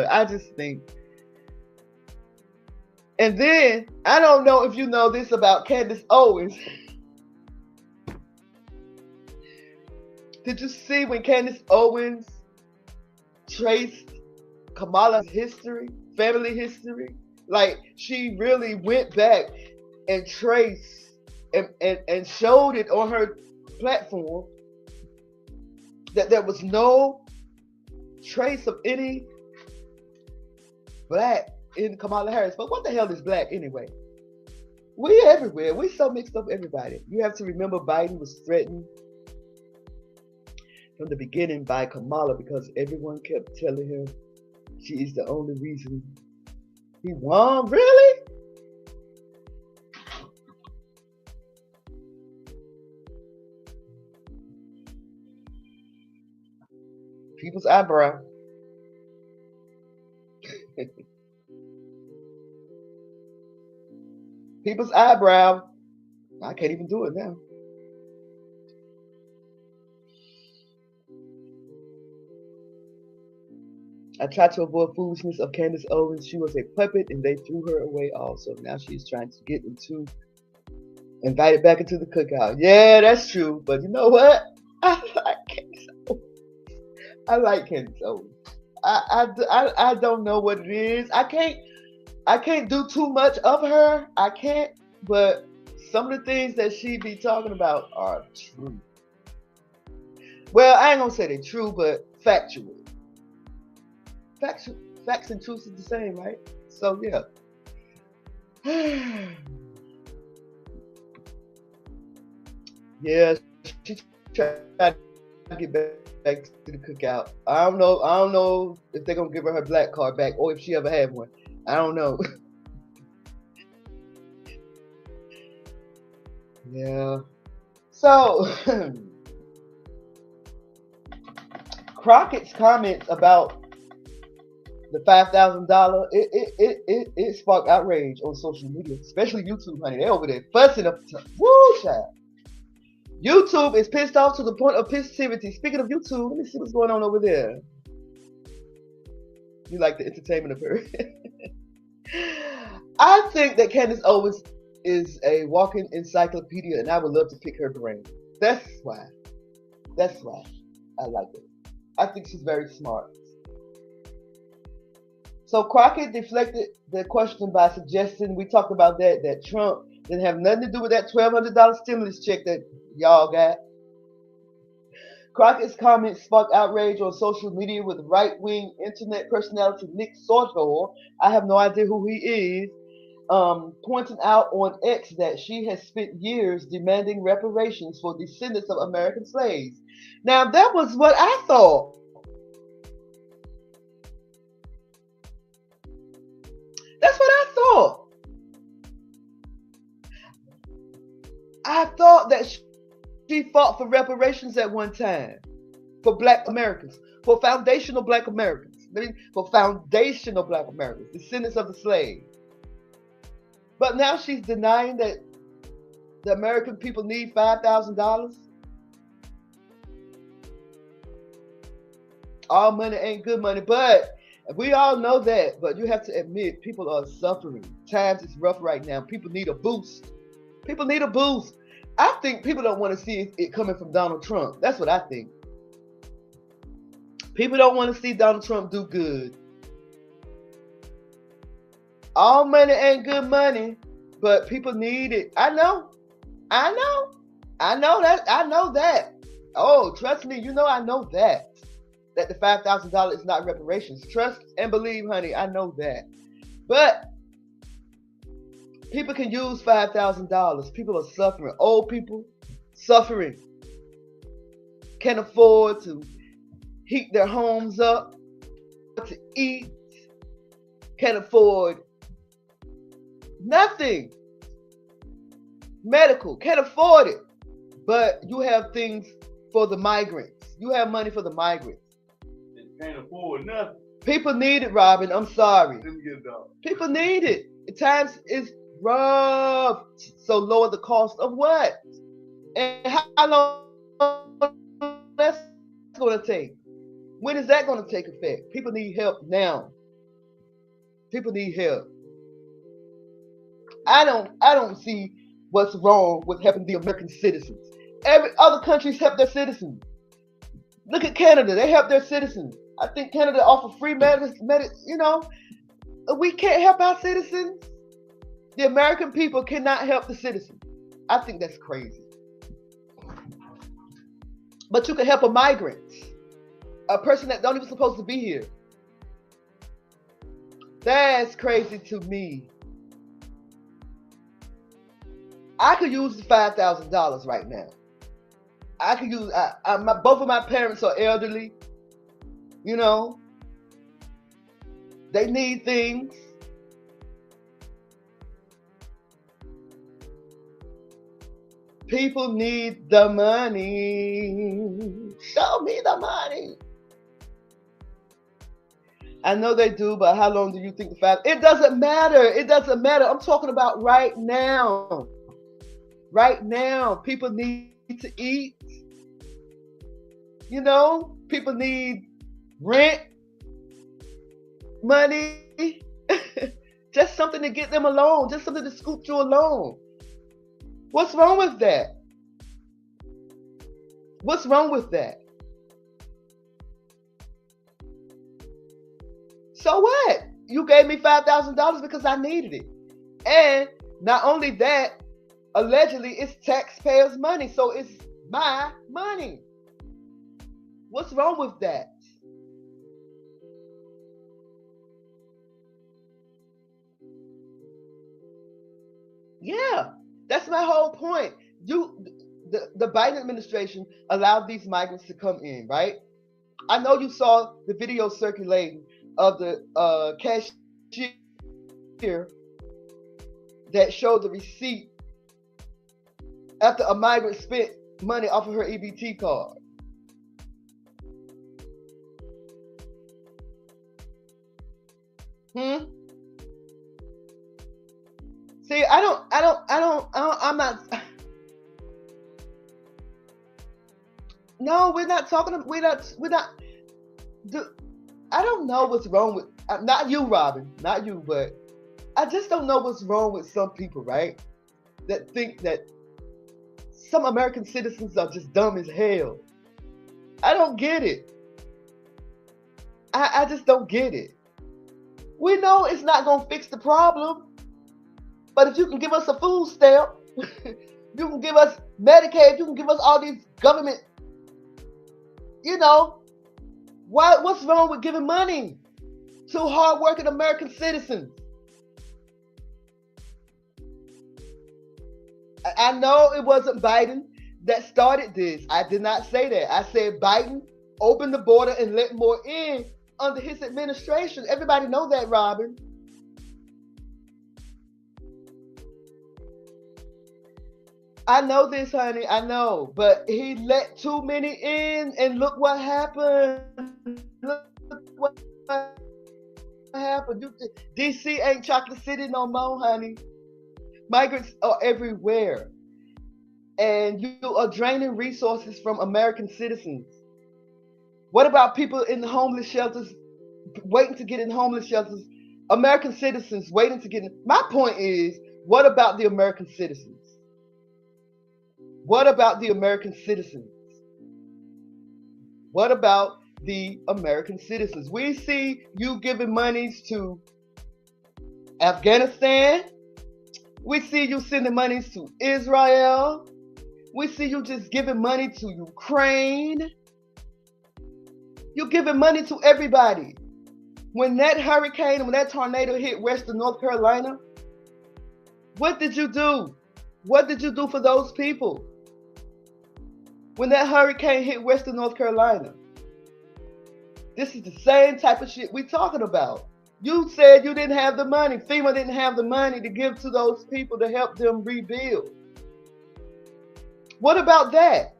I just think. And then, I don't know if you know this about Candace Owens. Did you see when Candace Owens traced Kamala's history, family history? Like, she really went back and traced and showed it on her platform that there was no trace of any black in Kamala Harris. But what the hell is black anyway? We everywhere. We so mixed up everybody. You have to remember Biden was threatened from the beginning by Kamala because everyone kept telling him she is the only reason he won. Really? People's eyebrow. People's eyebrow. I can't even do it now. I tried to avoid foolishness of Candace Owens. She was a puppet and they threw her away also. Now she's trying to get invited back into the cookout. Yeah, that's true. But you know what? I like Candace Owens. I like Candace Owens. I don't know what it is. I can't do too much of her. I can't, but some of the things that she be talking about are true. Well, I ain't gonna say they're true, but factual. Facts and truth is the same, right? So yeah. Yeah, she tried to get back to the cookout. I don't know if they're gonna give her black card back or if she ever had one. I don't know. Yeah. So Crockett's comments about the $5,000, it sparked outrage on social media, especially YouTube, honey. They over there fussing up. Woo, child. YouTube is pissed off to the point of pissivity. Speaking of YouTube, let me see what's going on over there. You like the entertainment of her. I think that Candace Owens is a walking encyclopedia, and I would love to pick her brain. That's why I like it. I think she's very smart. So Crockett deflected the question by suggesting, we talked about that Trump didn't have nothing to do with that $1,200 stimulus check that y'all got. Crockett's comments sparked outrage on social media with right-wing internet personality Nick Sortor, I have no idea who he is, pointing out on X that she has spent years demanding reparations for descendants of American slaves. Now, that was what I thought. That's what I thought. I thought that she fought for reparations at one time for Black Americans, for foundational Black Americans, descendants of the slave. But now she's denying that the American people need $5,000. All money ain't good money, but we all know that. But you have to admit, people are suffering. Times is rough right now. People need a boost. I think people don't want to see it coming from Donald Trump. That's what I think. People don't want to see Donald Trump do good. All money ain't good money, but people need it. I know that. Oh, trust me, I know that the $5,000 is not reparations. Trust and believe, honey, I know that. But people can use $5,000. People are suffering. Old people suffering. Can't afford to heat their homes up, to eat. Can't afford nothing. Medical. Can't afford it. But you have things for the migrants. You have money for the migrants.
Can't afford nothing.
People need it, Robin. I'm sorry.
Let me get it done.
People need it. At times it's rough. So lower the cost of what? And how long that's going to take? When is that going to take effect? People need help now. People need help. I don't see what's wrong with helping the American citizens. Every other countries help their citizens. Look at Canada. They help their citizens. I think Canada offers free we can't help our citizens. The American people cannot help the citizens. I think that's crazy. But you can help a migrant, a person that don't even supposed to be here. That's crazy to me. I could use the $5,000 right now. I could use. Both of my parents are elderly. You know, they need things. People need the money. Show me the money. I know they do, but how long do you think the fact? It doesn't matter. It doesn't matter. I'm talking about right now. Right now, people need to eat. You know, people need rent, money, just something to get them along, just something to scoop you along. What's wrong with that? What's wrong with that? So what? You gave me $5,000 because I needed it. And not only that, allegedly it's taxpayers' money, so it's my money. What's wrong with that? Yeah, that's my whole point. The Biden administration allowed these migrants to come in, right? I know you saw the video circulating of the cashier that showed the receipt after a migrant spent money off of her EBT card. See, I'm not. No, we're not talking. I don't know what's wrong with, not you, Robin, not you, but I just don't know what's wrong with some people, right? That think that some American citizens are just dumb as hell. I don't get it. I just don't get it. We know it's not going to fix the problem. But if you can give us a food stamp, you can give us Medicaid, you can give us all these government, what's wrong with giving money to hardworking American citizens? I know it wasn't Biden that started this. I did not say that. I said Biden opened the border and let more in under his administration. Everybody know that, Robin. I know this, honey. I know. But he let too many in, and look what happened. Look what happened. DC ain't Chocolate City no more, honey. Migrants are everywhere. And you are draining resources from American citizens. What about people in the homeless shelters, waiting to get in homeless shelters? American citizens waiting to get in. My point is, what about the American citizens? What about the American citizens? What about the American citizens? We see you giving monies to Afghanistan. We see you sending monies to Israel. We see you just giving money to Ukraine. You're giving money to everybody. When that hurricane, when that tornado hit Western North Carolina, what did you do? What did you do for those people? When that hurricane hit Western North Carolina, this is the same type of shit we're talking about. You said you didn't have the money. FEMA didn't have the money to give to those people to help them rebuild. What about that?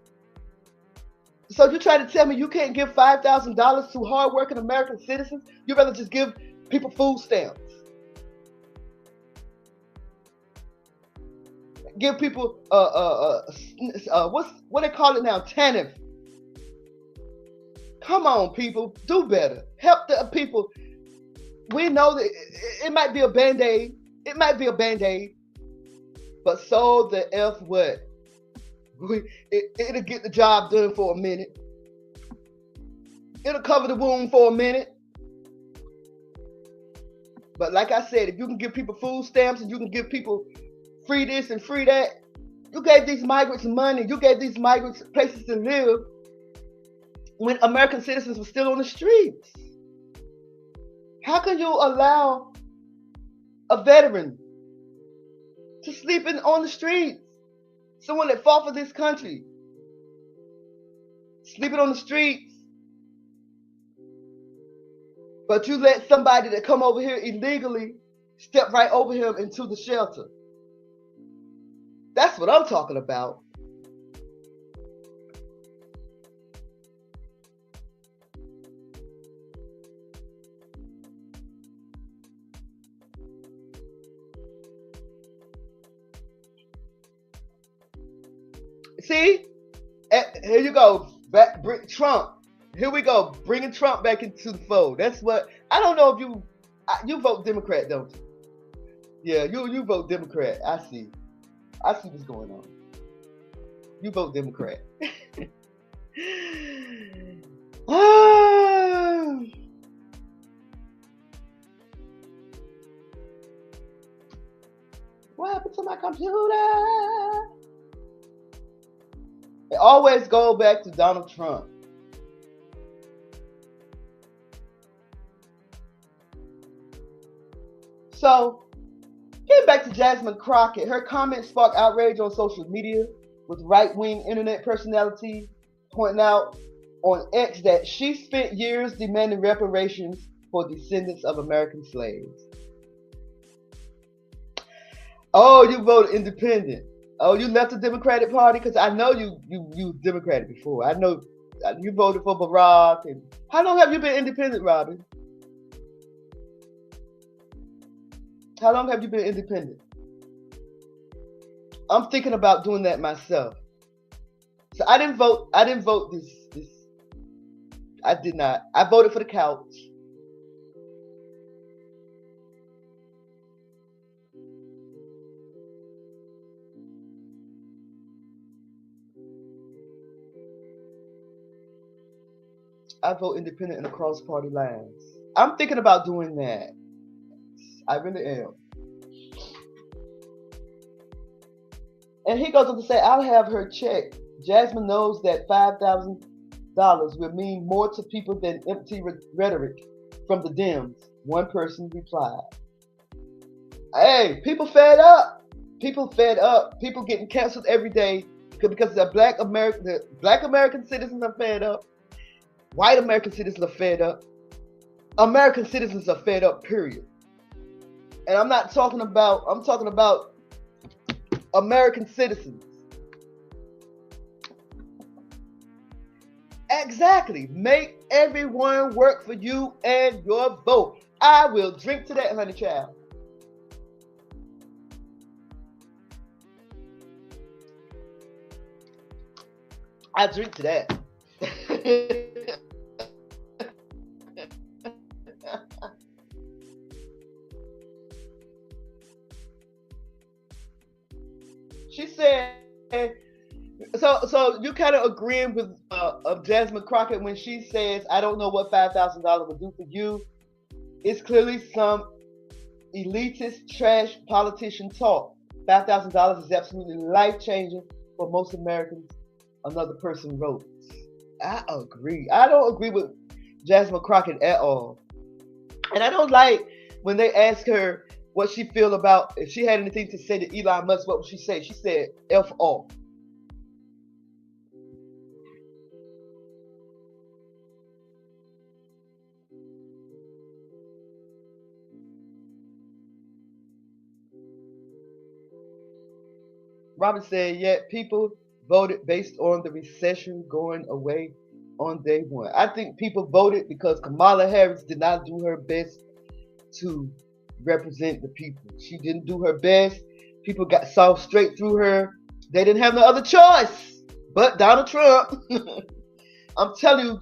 So you try to tell me you can't give $5,000 to hardworking American citizens? You'd rather just give people food stamps. Give people what they call it now, TANF. Come on, people, do better. Help the people. We know that it might be a band-aid. It might be a band-aid. But so the F what? It'll get the job done for a minute. It'll cover the wound for a minute. But like I said, if you can give people food stamps and you can give people free this and free that, you gave these migrants money. You gave these migrants places to live when American citizens were still on the streets. How can you allow a veteran to sleep on the streets? Someone that fought for this country, sleeping on the streets. But you let somebody that come over here illegally step right over him into the shelter. That's what I'm talking about. See? Here you go. Bring Trump. Here we go. Bringing Trump back into the fold. That's what, I don't know if you vote Democrat, don't you? Yeah, you vote Democrat. I see what's going on. You vote Democrat. What happened to my computer? It always go back to Donald Trump. So, getting back to Jasmine Crockett, her comments sparked outrage on social media, with right-wing internet personalities pointing out on X that she spent years demanding reparations for descendants of American slaves. Oh, you voted independent. Oh, you left the Democratic Party? Because I know you Democratic before. I know you voted for Barack. And how long have you been independent, Robin? How long have you been independent? I'm thinking about doing that myself. So I didn't vote this. I did not. I voted for the couch. I vote independent and across party lines. I'm thinking about doing that. I really am. And he goes on to say, I'll have her check. Jasmine knows that $5,000 will mean more to people than empty rhetoric from the Dems. One person replied. Hey, people fed up. People fed up. People getting canceled every day because the black American citizens are fed up. White American citizens are fed up. American citizens are fed up, period. And I'm talking about American citizens. Exactly. Make everyone work for you and your vote. I will drink to that, honey child. I drink to that. She said, so you kind of agreeing with Jasmine Crockett when she says, I don't know what $5,000 would do for you. It's clearly some elitist trash politician talk. $5,000 is absolutely life-changing for most Americans, another person wrote. I agree. I don't agree with Jasmine Crockett at all. And I don't like when they ask her what she feel about, if she had anything to say to Elon Musk, what would she say? She said, F off. Robert said, yet people voted based on the recession going away on day one. I think people voted because Kamala Harris did not do her best to represent the people. She didn't do her best. People saw straight through her. They didn't have no other choice but Donald Trump. I'm telling you,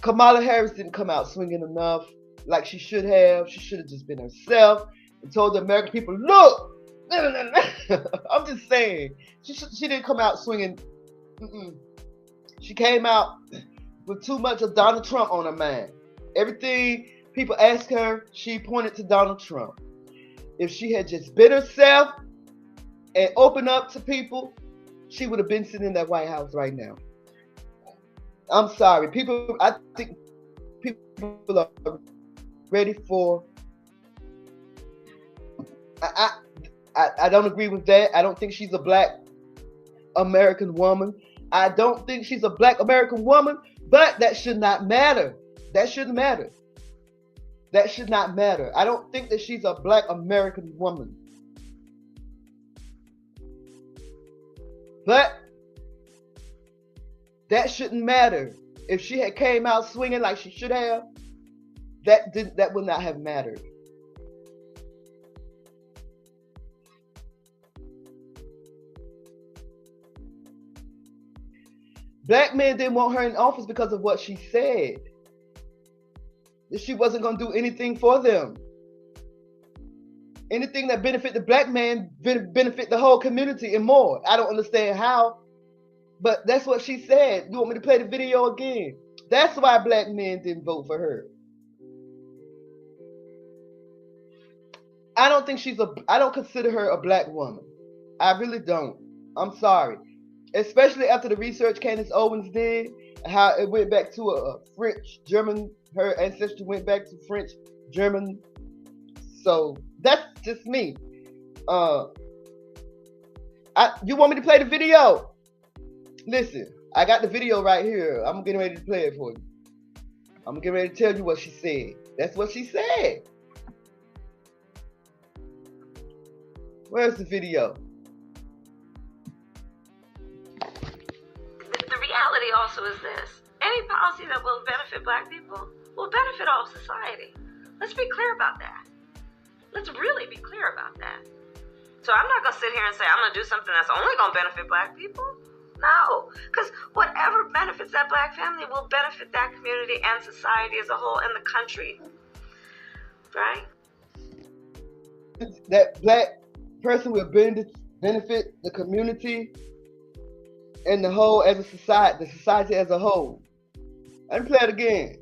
Kamala Harris didn't come out swinging enough like she should have. She should have just been herself and told the American people, look. I'm just saying. She didn't come out swinging. She came out with too much of Donald Trump on her mind. Everything people ask her, she pointed to Donald Trump. If she had just been herself and opened up to people, she would have been sitting in that White House right now. I'm sorry. I think people are ready for... I don't agree with that. I don't think she's a black American woman. I don't think she's a black American woman, but that should not matter. That shouldn't matter. That should not matter. I don't think that she's a black American woman. But that shouldn't matter. If she had came out swinging like she should have, that would not have mattered. Black men didn't want her in office because of what she said. That she wasn't going to do anything for them. Anything that benefit the black man benefit the whole community and more. I don't understand how, but that's what she said. You want me to play the video again? That's why black men didn't vote for her. I don't consider her a black woman. I really don't. I'm sorry. Especially after the research Candace Owens did, how it went back to a French, German, her ancestry went back to French, German. So that's just me. You want me to play the video? Listen, I got the video right here. I'm getting ready to play it for you. I'm getting ready to tell you what she said. That's what she said. Where's the video?
The reality also is this. Any policy that will benefit black people will benefit all of society. Let's be clear about that. Let's really be clear about that. So I'm not going to sit here and say I'm going to do something that's only going to benefit black people. No, because whatever benefits that black family will benefit that community and society as a whole and the country. Right?
That black person will benefit the community and the whole as a society, the society as a whole. Let me play it again.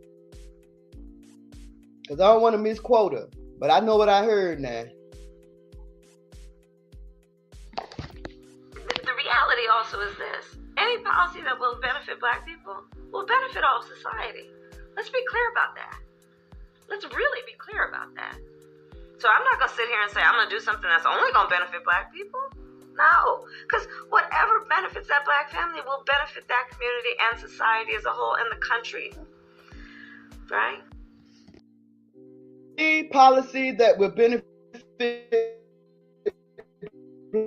Because I don't want to misquote her, but I know what I heard now.
The reality also is this. Any policy that will benefit black people will benefit all of society. Let's be clear about that. Let's really be clear about that. So I'm not going to sit here and say I'm going to do something that's only going to benefit black people. No, because whatever benefits that black family will benefit that community and society as a whole and the country. Right?
Any policy that will benefit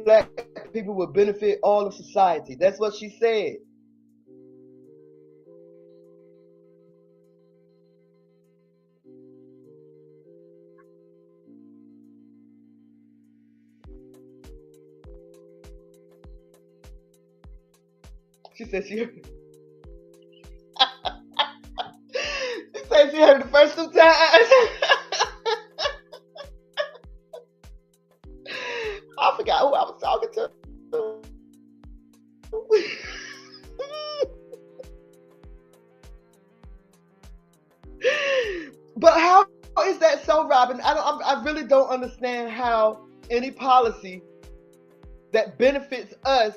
black people will benefit all of society. That's what she said. She said she heard. She said she heard the first 2 times. I forgot who I was talking to. But how is that so, Robin? I really don't understand how any policy that benefits us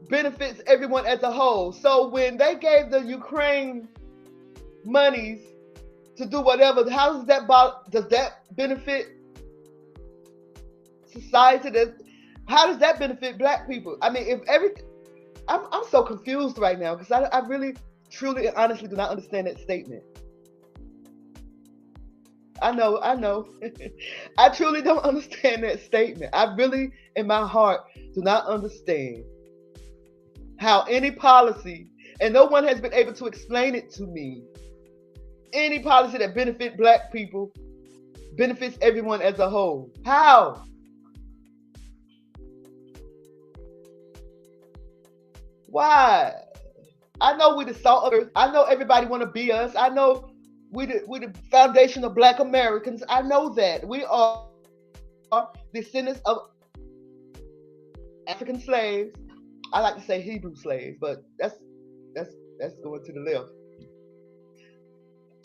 benefits everyone as a whole. So when they gave the Ukraine monies to do whatever, how does that benefit society? How does that benefit black people? I mean, I'm so confused right now because I really, truly, and honestly do not understand that statement. I know. I truly don't understand that statement. I really, in my heart, do not understand how any policy, and no one has been able to explain it to me, any policy that benefits black people benefits everyone as a whole. How? Why? I know we the salt of earth. I know everybody want to be us. I know we the foundation of black Americans. I know that. We are descendants of African slaves. I like to say Hebrew slaves, but that's That's going to the left.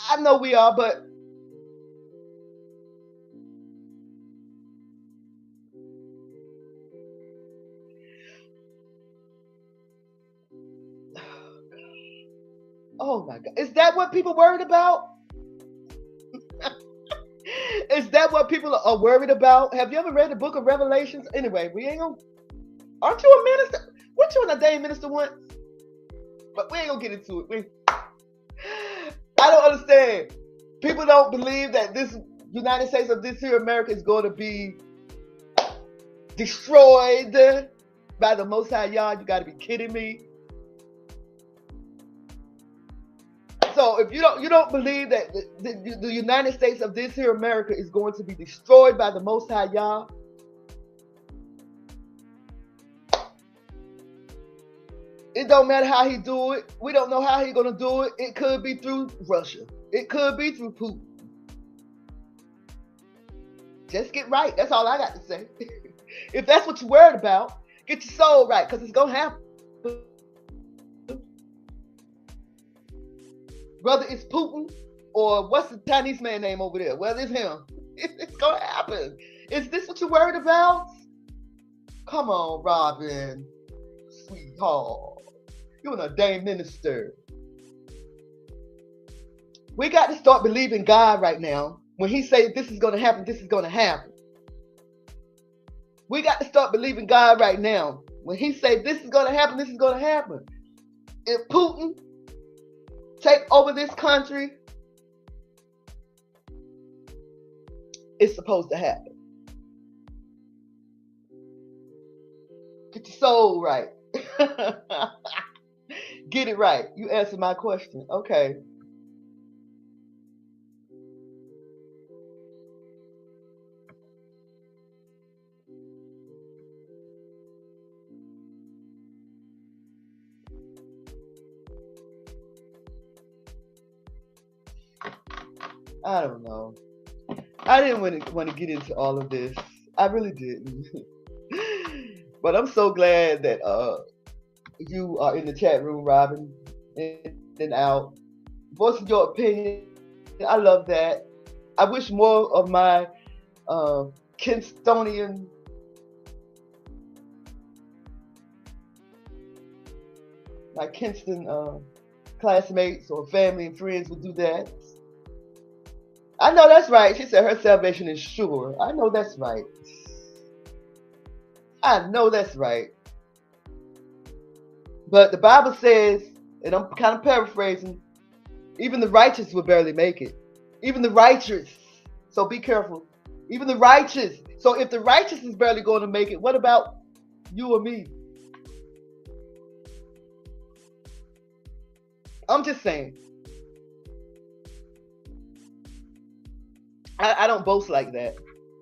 I know we are, but oh my God. Is that what people worried about? Is that what people are worried about? Have you ever read the book of Revelations? Anyway, we ain't gonna. Aren't you a minister? Weren't you an ordained minister once? But we ain't gonna get into it. I don't understand. People don't believe that this United States of this here America is going to be destroyed by the Most High Yah. You got to be kidding me. So if you don't believe that the United States of this here America is going to be destroyed by the Most High Yah, it don't matter how he do it. We don't know how he's going to do it. It could be through Russia. It could be through Putin. Just get right. That's all I got to say. If that's what you're worried about, get your soul right, because it's going to happen. Whether it's Putin or what's the Chinese man name over there, whether it's him, it's going to happen. Is this what you're worried about? Come on, Robin, sweetheart. You're an ordained minister. We got to start believing God right now. When he says this is going to happen, this is going to happen. We got to start believing God right now. When he says this is going to happen, this is going to happen. If Putin take over this country, it's supposed to happen. Get your soul right. Get it right. You answered my question. Okay. I don't know. I didn't want to get into all of this. I really didn't. But I'm so glad that you are in the chat room, Robin, in and out, voicing your opinion. I love that. I wish more of my Kinston classmates or family and friends would do that. I know that's right. She said her salvation is sure. I know that's right. I know that's right. But the Bible says, and I'm kind of paraphrasing, even the righteous will barely make it. Even the righteous. So be careful. Even the righteous. So if the righteous is barely going to make it, what about you or me? I'm just saying. I don't boast like that.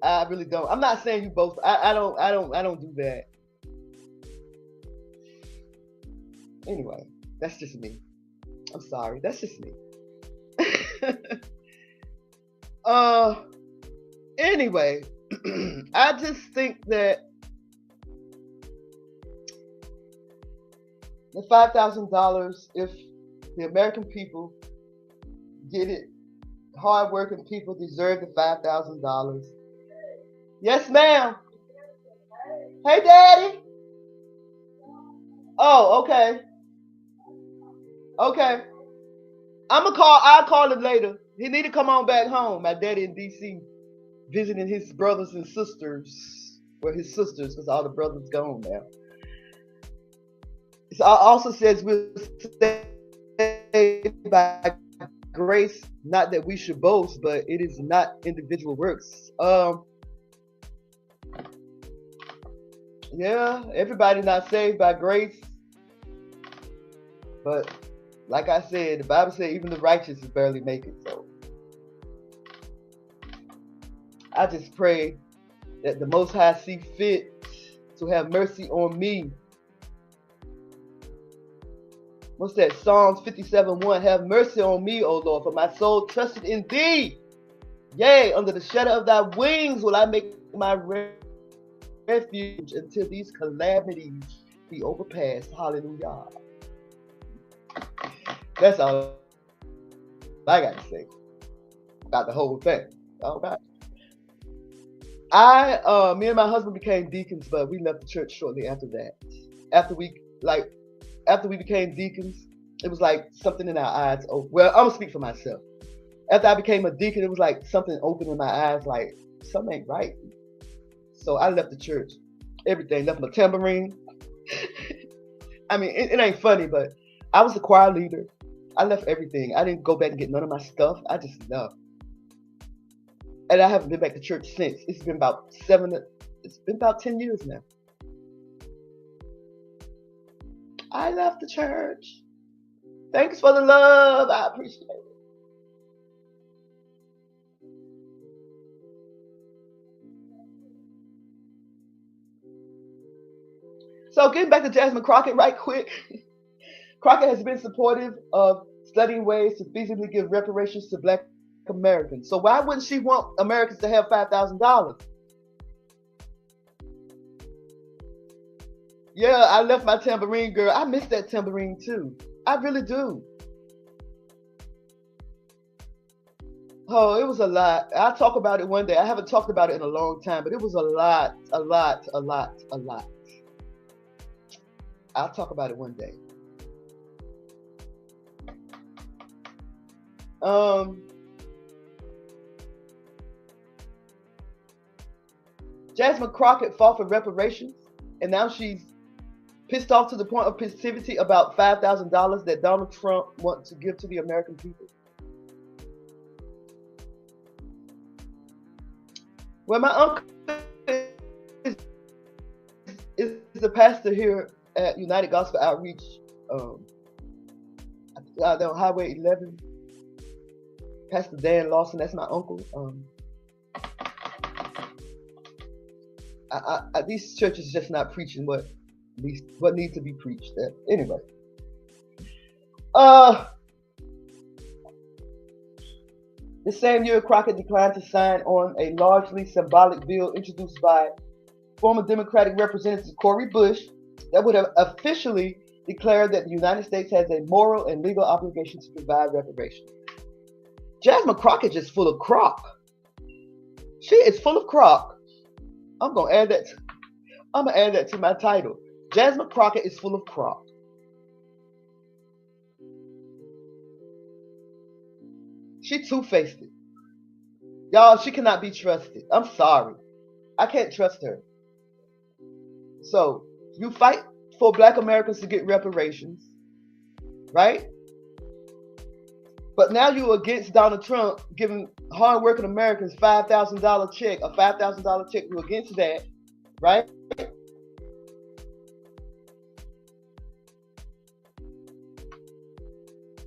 I really don't. I'm not saying you boast. I don't do that. Anyway, that's just me. I'm sorry. That's just me. Anyway, I just think that the $5,000, if the American people get it, hard-working people deserve the $5,000. Yes, ma'am. Hey, Daddy. Oh, okay. Okay. I'll call him later. He need to come on back home. My daddy in D.C. visiting his brothers and sisters. Well, his sisters, because all the brothers gone now. It also says we're saved by grace, not that we should boast, but it is not individual works. Yeah, everybody not saved by grace. But like I said, the Bible said even the righteous will barely make it. So I just pray that the Most High see fit to have mercy on me. What's that? Psalms 57:1. Have mercy on me, O Lord, for my soul trusted in thee. Yea, under the shadow of thy wings will I make my refuge until these calamities be overpassed. Hallelujah. That's all I got to say about the whole thing. All right. Me and my husband became deacons, but we left the church shortly after that. After we became deacons, it was like something in our eyes. Well, I'm gonna speak for myself. After I became a deacon, it was like something opened in my eyes, like something ain't right. So I left the church. Everything, left my tambourine. I mean, it ain't funny, but I was the choir leader. I left everything. I didn't go back and get none of my stuff. I just left. And I haven't been back to church since. It's been about 10 years now. I left the church. Thanks for the love. I appreciate it. So getting back to Jasmine Crockett right quick. Crockett has been supportive of studying ways to feasibly give reparations to Black Americans. So why wouldn't she want Americans to have $5,000? Yeah, I left my tambourine, girl. I miss that tambourine too. I really do. Oh, it was a lot. I'll talk about it one day. I haven't talked about it in a long time, but it was a lot. I'll talk about it one day. Jasmine Crockett fought for reparations, and now she's pissed off to the point of passivity about $5,000 that Donald Trump wants to give to the American people. Well, my uncle is the pastor here at United Gospel Outreach on Highway 11. Pastor Dan Lawson, that's my uncle. These churches just not preaching what needs to be preached. Anyway, the same year, Crockett declined to sign on a largely symbolic bill introduced by former Democratic Representative Cori Bush that would have officially declared that the United States has a moral and legal obligation to provide reparations. Jasmine Crockett is full of crock. She is full of crock. I'm gonna add that to my title. Jasmine Crockett is full of crock. She two-faced it. Y'all, she cannot be trusted. I'm sorry. I can't trust her. So, you fight for Black Americans to get reparations, right? But now you're against Donald Trump giving hardworking Americans a $5,000 check. You're against that, right?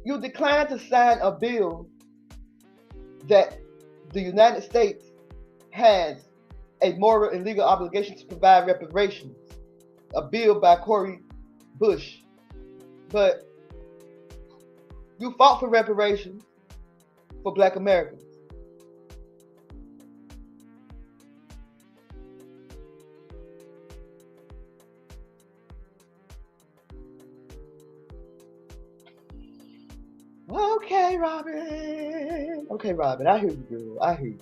You declined to sign a bill that the United States has a moral and legal obligation to provide reparations. A bill by Cori Bush. But you fought for reparations for Black Americans. Okay, Robin, I hear you, girl. I hear you.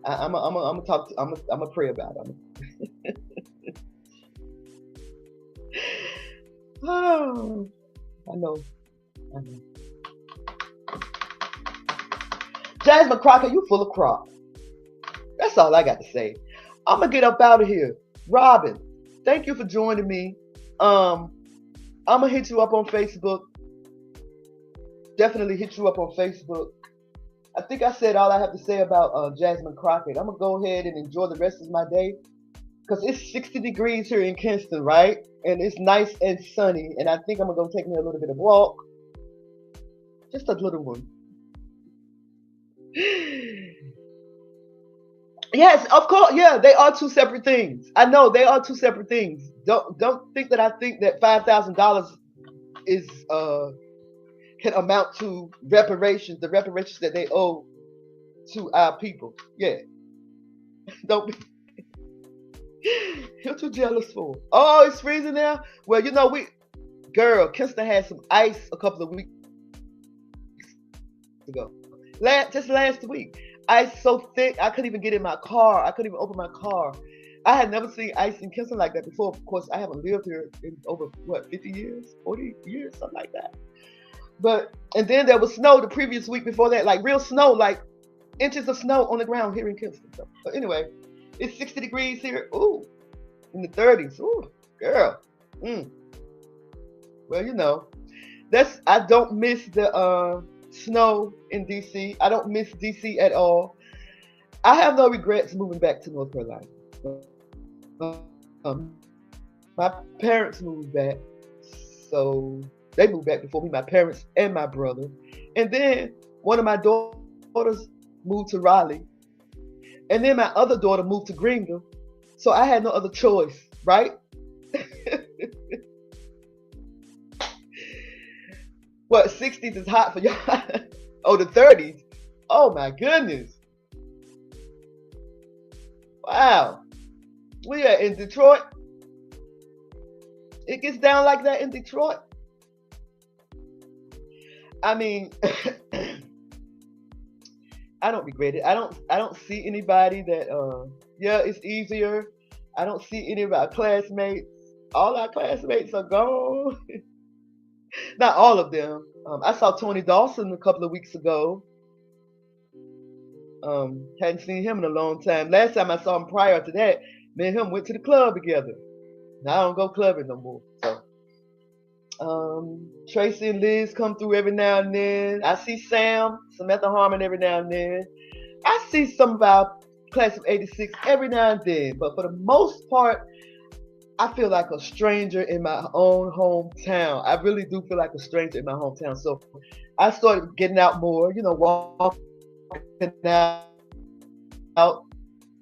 I'm gonna pray about it. Oh, I know. Jasmine Crockett, you full of crock. That's all I got to say. I'm gonna get up out of here. Robin, thank you for joining me. I'm gonna hit you up on Facebook. Definitely hit you up on Facebook. I think I said all I have to say about Jasmine Crockett. I'm gonna go ahead and enjoy the rest of my day because it's 60 degrees here in Kingston, right? And it's nice and sunny. And I think I'm gonna go take me a little bit of walk. Just a little one. Yes, of course. Yeah, they are two separate things. I know they are two separate things. Don't think that I think that $5,000 is can amount to reparations, the reparations that they owe to our people. Yeah. Don't be. You're too jealous for. Oh, it's freezing now. Well, you know girl, Kinston had some ice a couple of weeks ago. Just last week. Ice so thick, I couldn't even get in my car. I couldn't even open my car. I had never seen ice in Kinston like that before. Of course, I haven't lived here in over, 50 years, 40 years, something like that. And then there was snow the previous week before that, like real snow, like inches of snow on the ground here in Kinston. So anyway, it's 60 degrees here. Ooh, in the 30s. Ooh, girl. Well, you know, I don't miss the snow in DC. I don't miss DC at all. I have no regrets moving back to North Carolina. My parents moved back, so they moved back before me, my parents and my brother. And then one of my daughters moved to Raleigh. And then my other daughter moved to Greenville. So I had no other choice, right? What, 60s is hot for y'all? Oh, the 30s? Oh my goodness. Wow. We are in Detroit. It gets down like that in Detroit. I mean, I don't regret it. I don't see anybody that it's easier. I don't see any of our classmates. All our classmates are gone. Not all of them. I saw Tony Dawson a couple of weeks ago. Hadn't seen him in a long time. Last time I saw him prior to that, me and him went to the club together. Now I don't go clubbing no more. So Tracy and Liz come through every now and then. I see Samantha Harmon every now and then. I see some of our class of 86 every now and then. But for the most part, I feel like a stranger in my own hometown. I really do feel like a stranger in my hometown. So I started getting out more, walking out,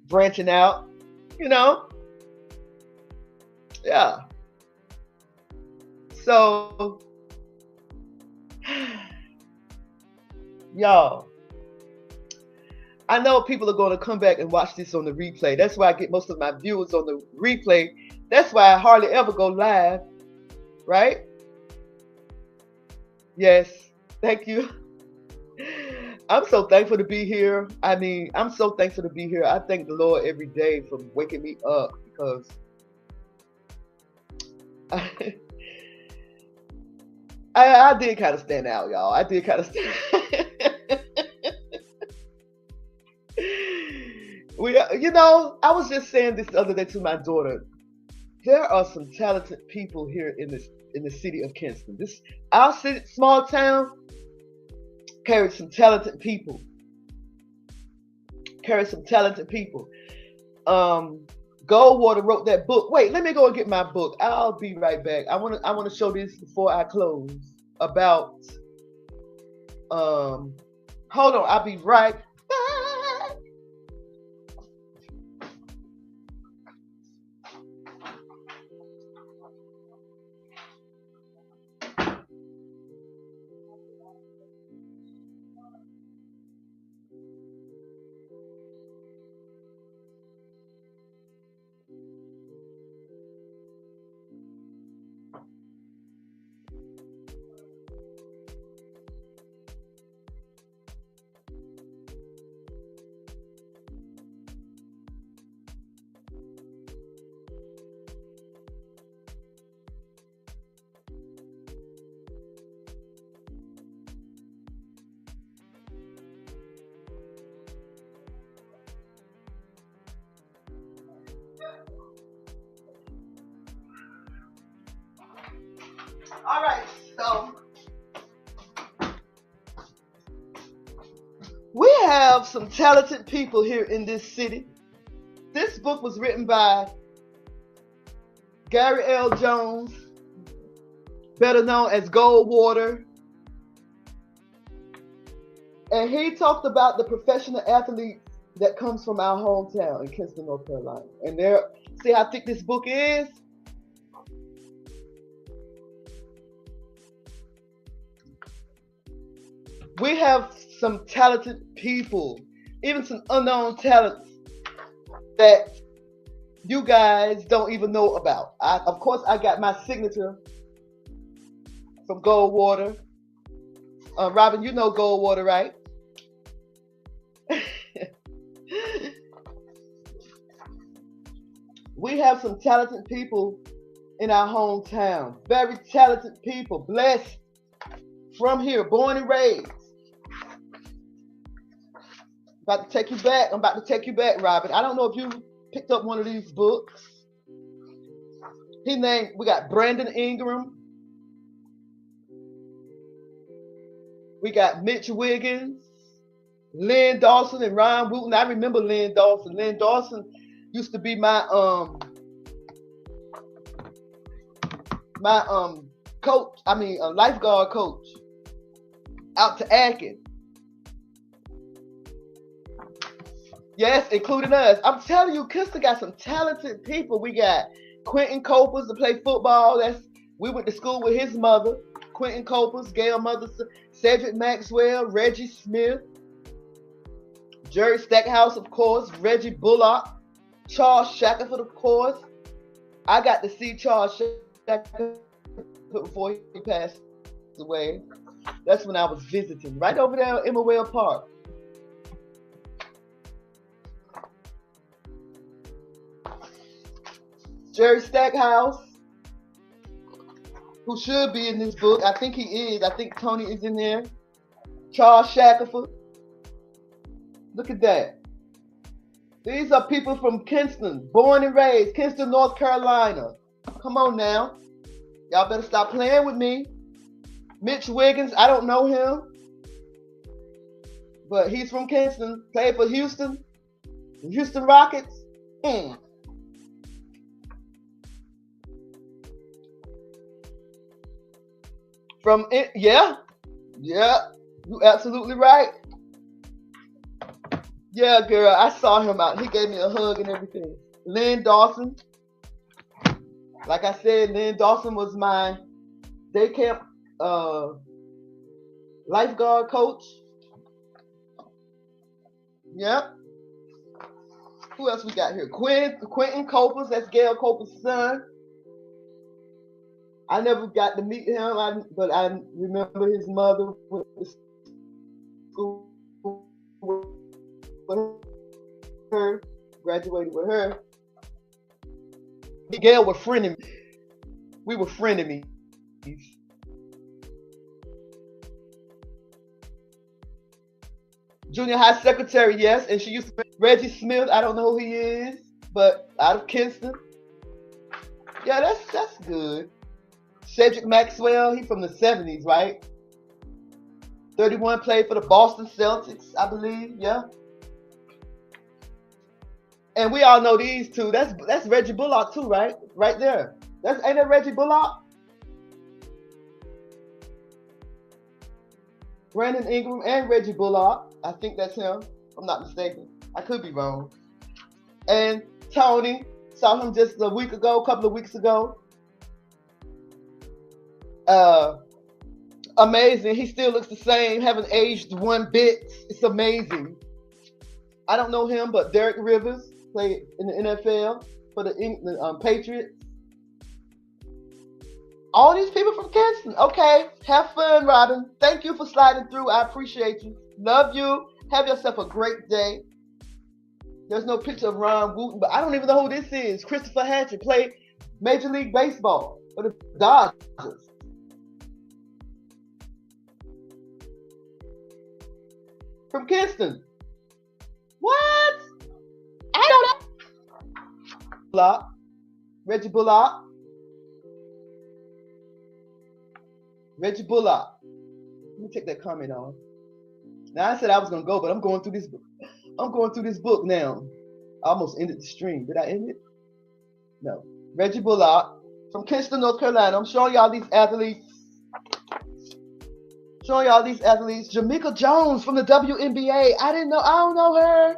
branching out, Yeah. So, y'all, I know people are going to come back and watch this on the replay. That's why I get most of my viewers on the replay. That's why I hardly ever go live, right? Yes, thank you. I'm so thankful to be here. I mean, I'm so thankful to be here. I thank the Lord every day for waking me up because I did kind of stand out, y'all. I did kind of stand I was just saying this the other day to my daughter. There are some talented people here in the city of Kinston. Our city, small town, carries some talented people. Goldwater wrote that book. Wait, let me go and get my book. I'll be right back. I want to show this before I close about hold on, I'll be right back. All right, so we have some talented people here in this city. This book was written by Gary L. Jones, better known as Goldwater. And he talked about the professional athletes that comes from our hometown in Kinston, North Carolina. And see how thick this book is? We have some talented people, even some unknown talents that you guys don't even know about. Of course, I got my signature from Goldwater. Robin, you know Goldwater, right? We have some talented people in our hometown. Very talented people, blessed from here, born and raised. About to take you back. I'm about to take you back, Robin. I don't know if you picked up one of these books. We got Brandon Ingram. We got Mitch Wiggins, Lynn Dawson, and Ron Wooten. I remember Lynn Dawson. Lynn Dawson used to be my coach. I mean, a lifeguard coach out to Atkins. Yes, including us. I'm telling you, Kister got some talented people. We got Quentin Copers to play football. We went to school with his mother. Quentin Copers, Gail Motherson, Cedric Maxwell, Reggie Smith, Jerry Stackhouse, of course, Reggie Bullock, Charles Shackelford, of course. I got to see Charles Shackelford before he passed away. That's when I was visiting, right over there at Emma Park. Jerry Stackhouse, who should be in this book. I think he is. I think Tony is in there. Charles Shackelford. Look at that. These are people from Kinston, born and raised, Kinston, North Carolina. Come on now. Y'all better stop playing with me. Mitch Wiggins, I don't know him, but he's from Kinston. Played for Houston Rockets. Yeah, you absolutely right. Yeah, girl, I saw him out. He gave me a hug and everything. Lynn Dawson. Like I said, Lynn Dawson was my day camp lifeguard coach. Yep. Who else we got here? Quentin Copers, that's Gail Copers' son. I never got to meet him, but I remember his mother went to school with her, graduated with her. Gail was frenemies. We were frenemies. Junior high secretary, yes, and she used to be Reggie Smith. I don't know who he is, but out of Kinston. Yeah, that's good. Cedric Maxwell, he's from the 70s, right? 31, played for the Boston Celtics, I believe, yeah. And we all know these two. That's Reggie Bullock too, right? Right there. Ain't that Reggie Bullock? Brandon Ingram and Reggie Bullock. I think that's him. I'm not mistaken. I could be wrong. And Tony, saw him just a couple of weeks ago. Amazing. He still looks the same, haven't aged one bit. It's amazing. I don't know him, but Derek Rivers played in the NFL for the Patriots. All these people from Kinston. Okay, have fun, Robin. Thank you for sliding through. I appreciate you. Love you. Have yourself a great day. There's no picture of Ron Wooten, but I don't even know who this is. Christopher Hatchett played Major League Baseball for the Dodgers. From Kinston. What? I know that. Reggie Bullock. Reggie Bullock. Let me take that comment off. Now I said I was gonna go, but I'm going through this book. I'm going through this book now. I almost ended the stream. Did I end it? No. Reggie Bullock from Kinston, North Carolina. I'm showing y'all these athletes. Jamaica Jones from the WNBA. I don't know her.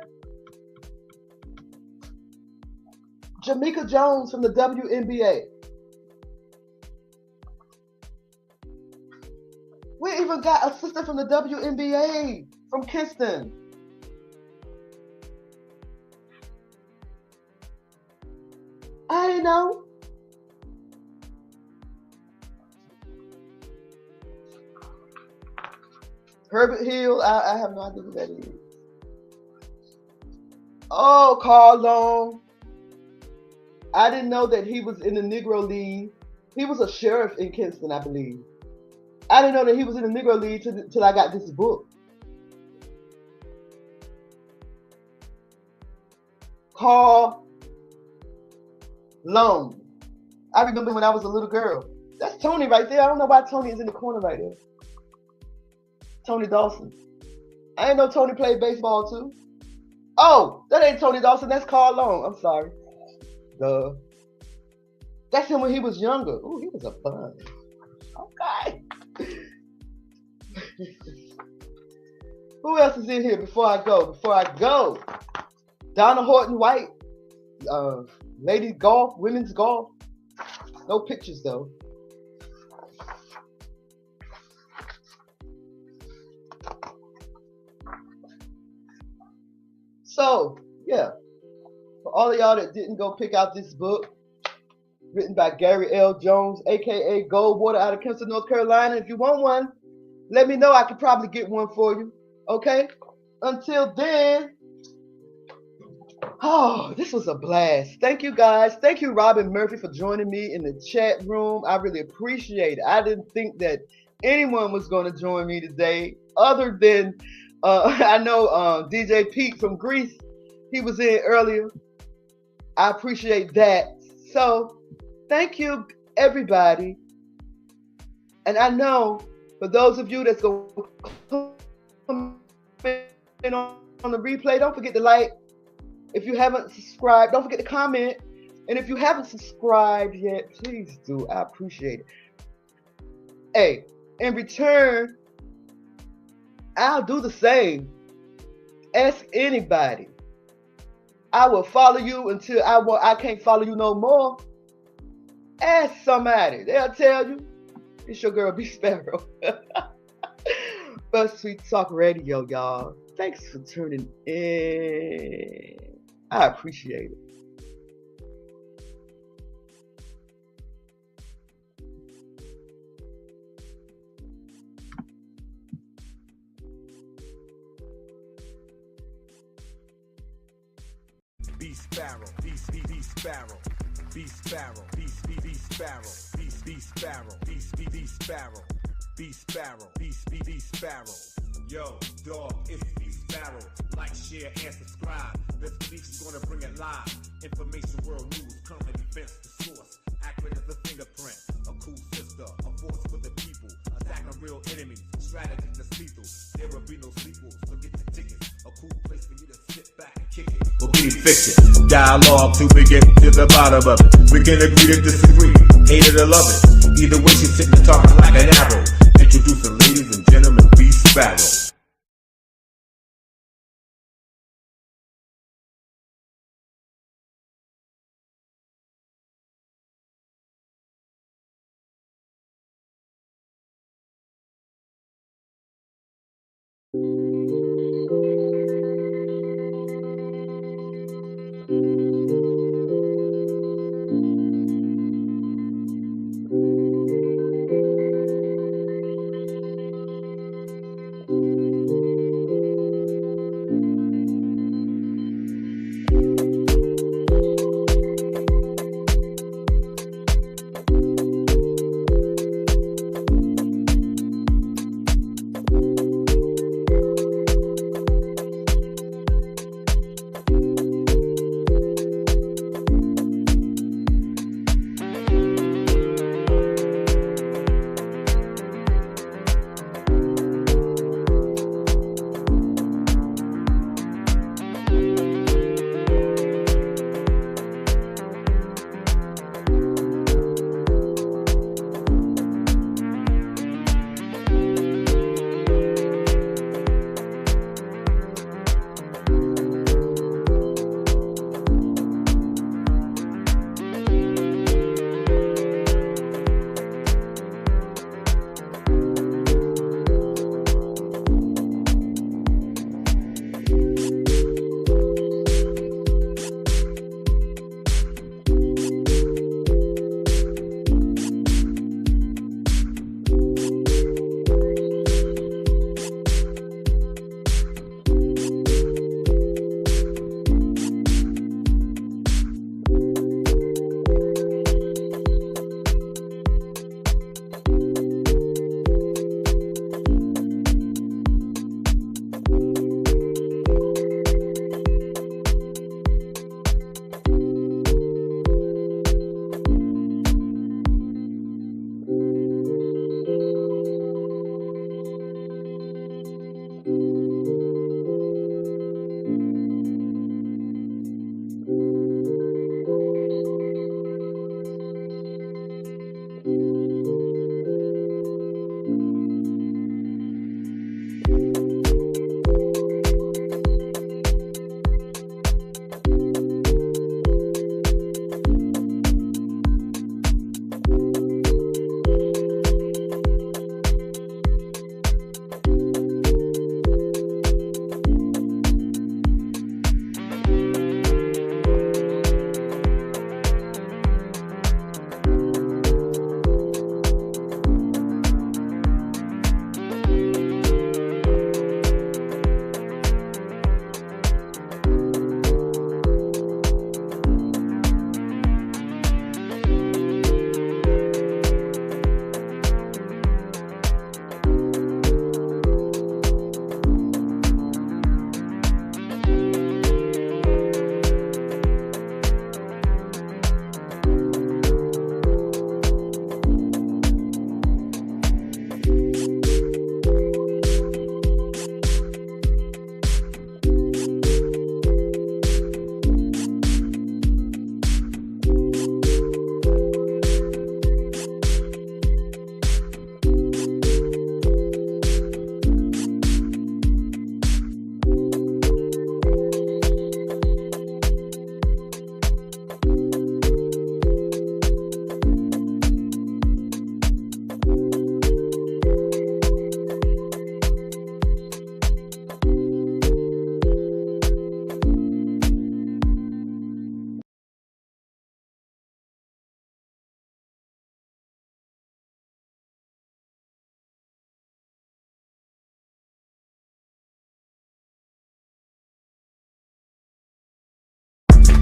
Jamaica Jones from the WNBA. We even got a sister from the WNBA from Kinston. I didn't know. Herbert Hill, I have no idea who that is. Oh, Carl Long. I didn't know that he was in the Negro League. He was a sheriff in Kinston, I believe. I didn't know that he was in the Negro League till I got this book. Carl Long. I remember when I was a little girl. That's Tony right there. I don't know why Tony is in the corner right there. Tony Dawson. I didn't know Tony played baseball too. Oh, that ain't Tony Dawson. That's Carl Long. I'm sorry. Duh. That's him when he was younger. Ooh, he was a fun. Okay. Who else is in here before I go? Donna Horton White. Ladies golf, women's golf. No pictures though. So, yeah, for all of y'all that didn't go pick out this book, written by Gary L. Jones, a.k.a. Goldwater out of Kinston, North Carolina. If you want one, let me know. I could probably get one for you, okay? Until then, oh, this was a blast. Thank you, guys. Thank you, Robin Murphy, for joining me in the chat room. I really appreciate it. I didn't think that anyone was going to join me today other than I know DJ Pete from Greece, he was in earlier. I appreciate that. So, thank you, everybody. And I know for those of you that's going to come in on the replay, don't forget to like. If you haven't subscribed, don't forget to comment. And if you haven't subscribed yet, please do. I appreciate it. Hey, in return, I'll do the same. Ask anybody. I will follow you until I can't follow you no more. Ask somebody. They'll tell you. It's your girl, BeeSparrow. Buzzz Tweet Talk Radio, y'all. Thanks for tuning in. I appreciate it.
BeeSparrow, BeeSparrow, BeeSparrow, BeeSparrow, BeeSparrow, BeeSparrow, BeeSparrow, BeeSparrow. Yo, dog, it's BeeSparrow. Like, share, and subscribe. This belief is gonna bring it live. Information, world news, current events, the source. Accurate as a fingerprint. A cool sister, a force for the people. Attacking real enemies, strategy that's lethal. There will be no sequels, so get the tickets. A cool place for you to sit back and kick it. For being fiction, dialogue till we get to the bottom of it. We can agree to disagree, hate it or love it. Either way, she's sitting talking like an arrow. Introducing ladies and gentlemen, BeeSparrow.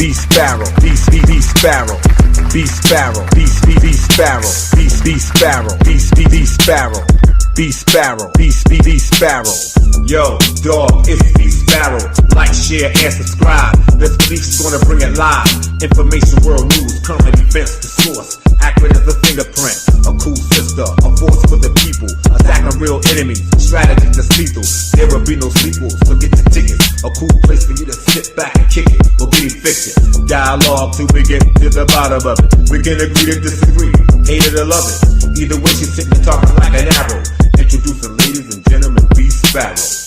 BeeSparrow, BeeSparrow, BeeSparrow, BeeSparrow, BeeSparrow, BeeSparrow, BeeSparrow, BeeSparrow. Yo, dog, it's BeeSparrow. Like, share, and subscribe. This belief's gonna bring it live. Information, world news, current events, the source. Accurate as a fingerprint. A cool sister, a force for the people. Attacking real enemies, strategy that's lethal. There will be no sequels, so get the tickets. A cool place for you to sit back and kick it. We'll be fiction. Dialogue till we get to the bottom of it. We can agree to disagree, hate it or love it. Either way, she's sitting and talking like an arrow. Introducing ladies and gentlemen, BeeSparrow.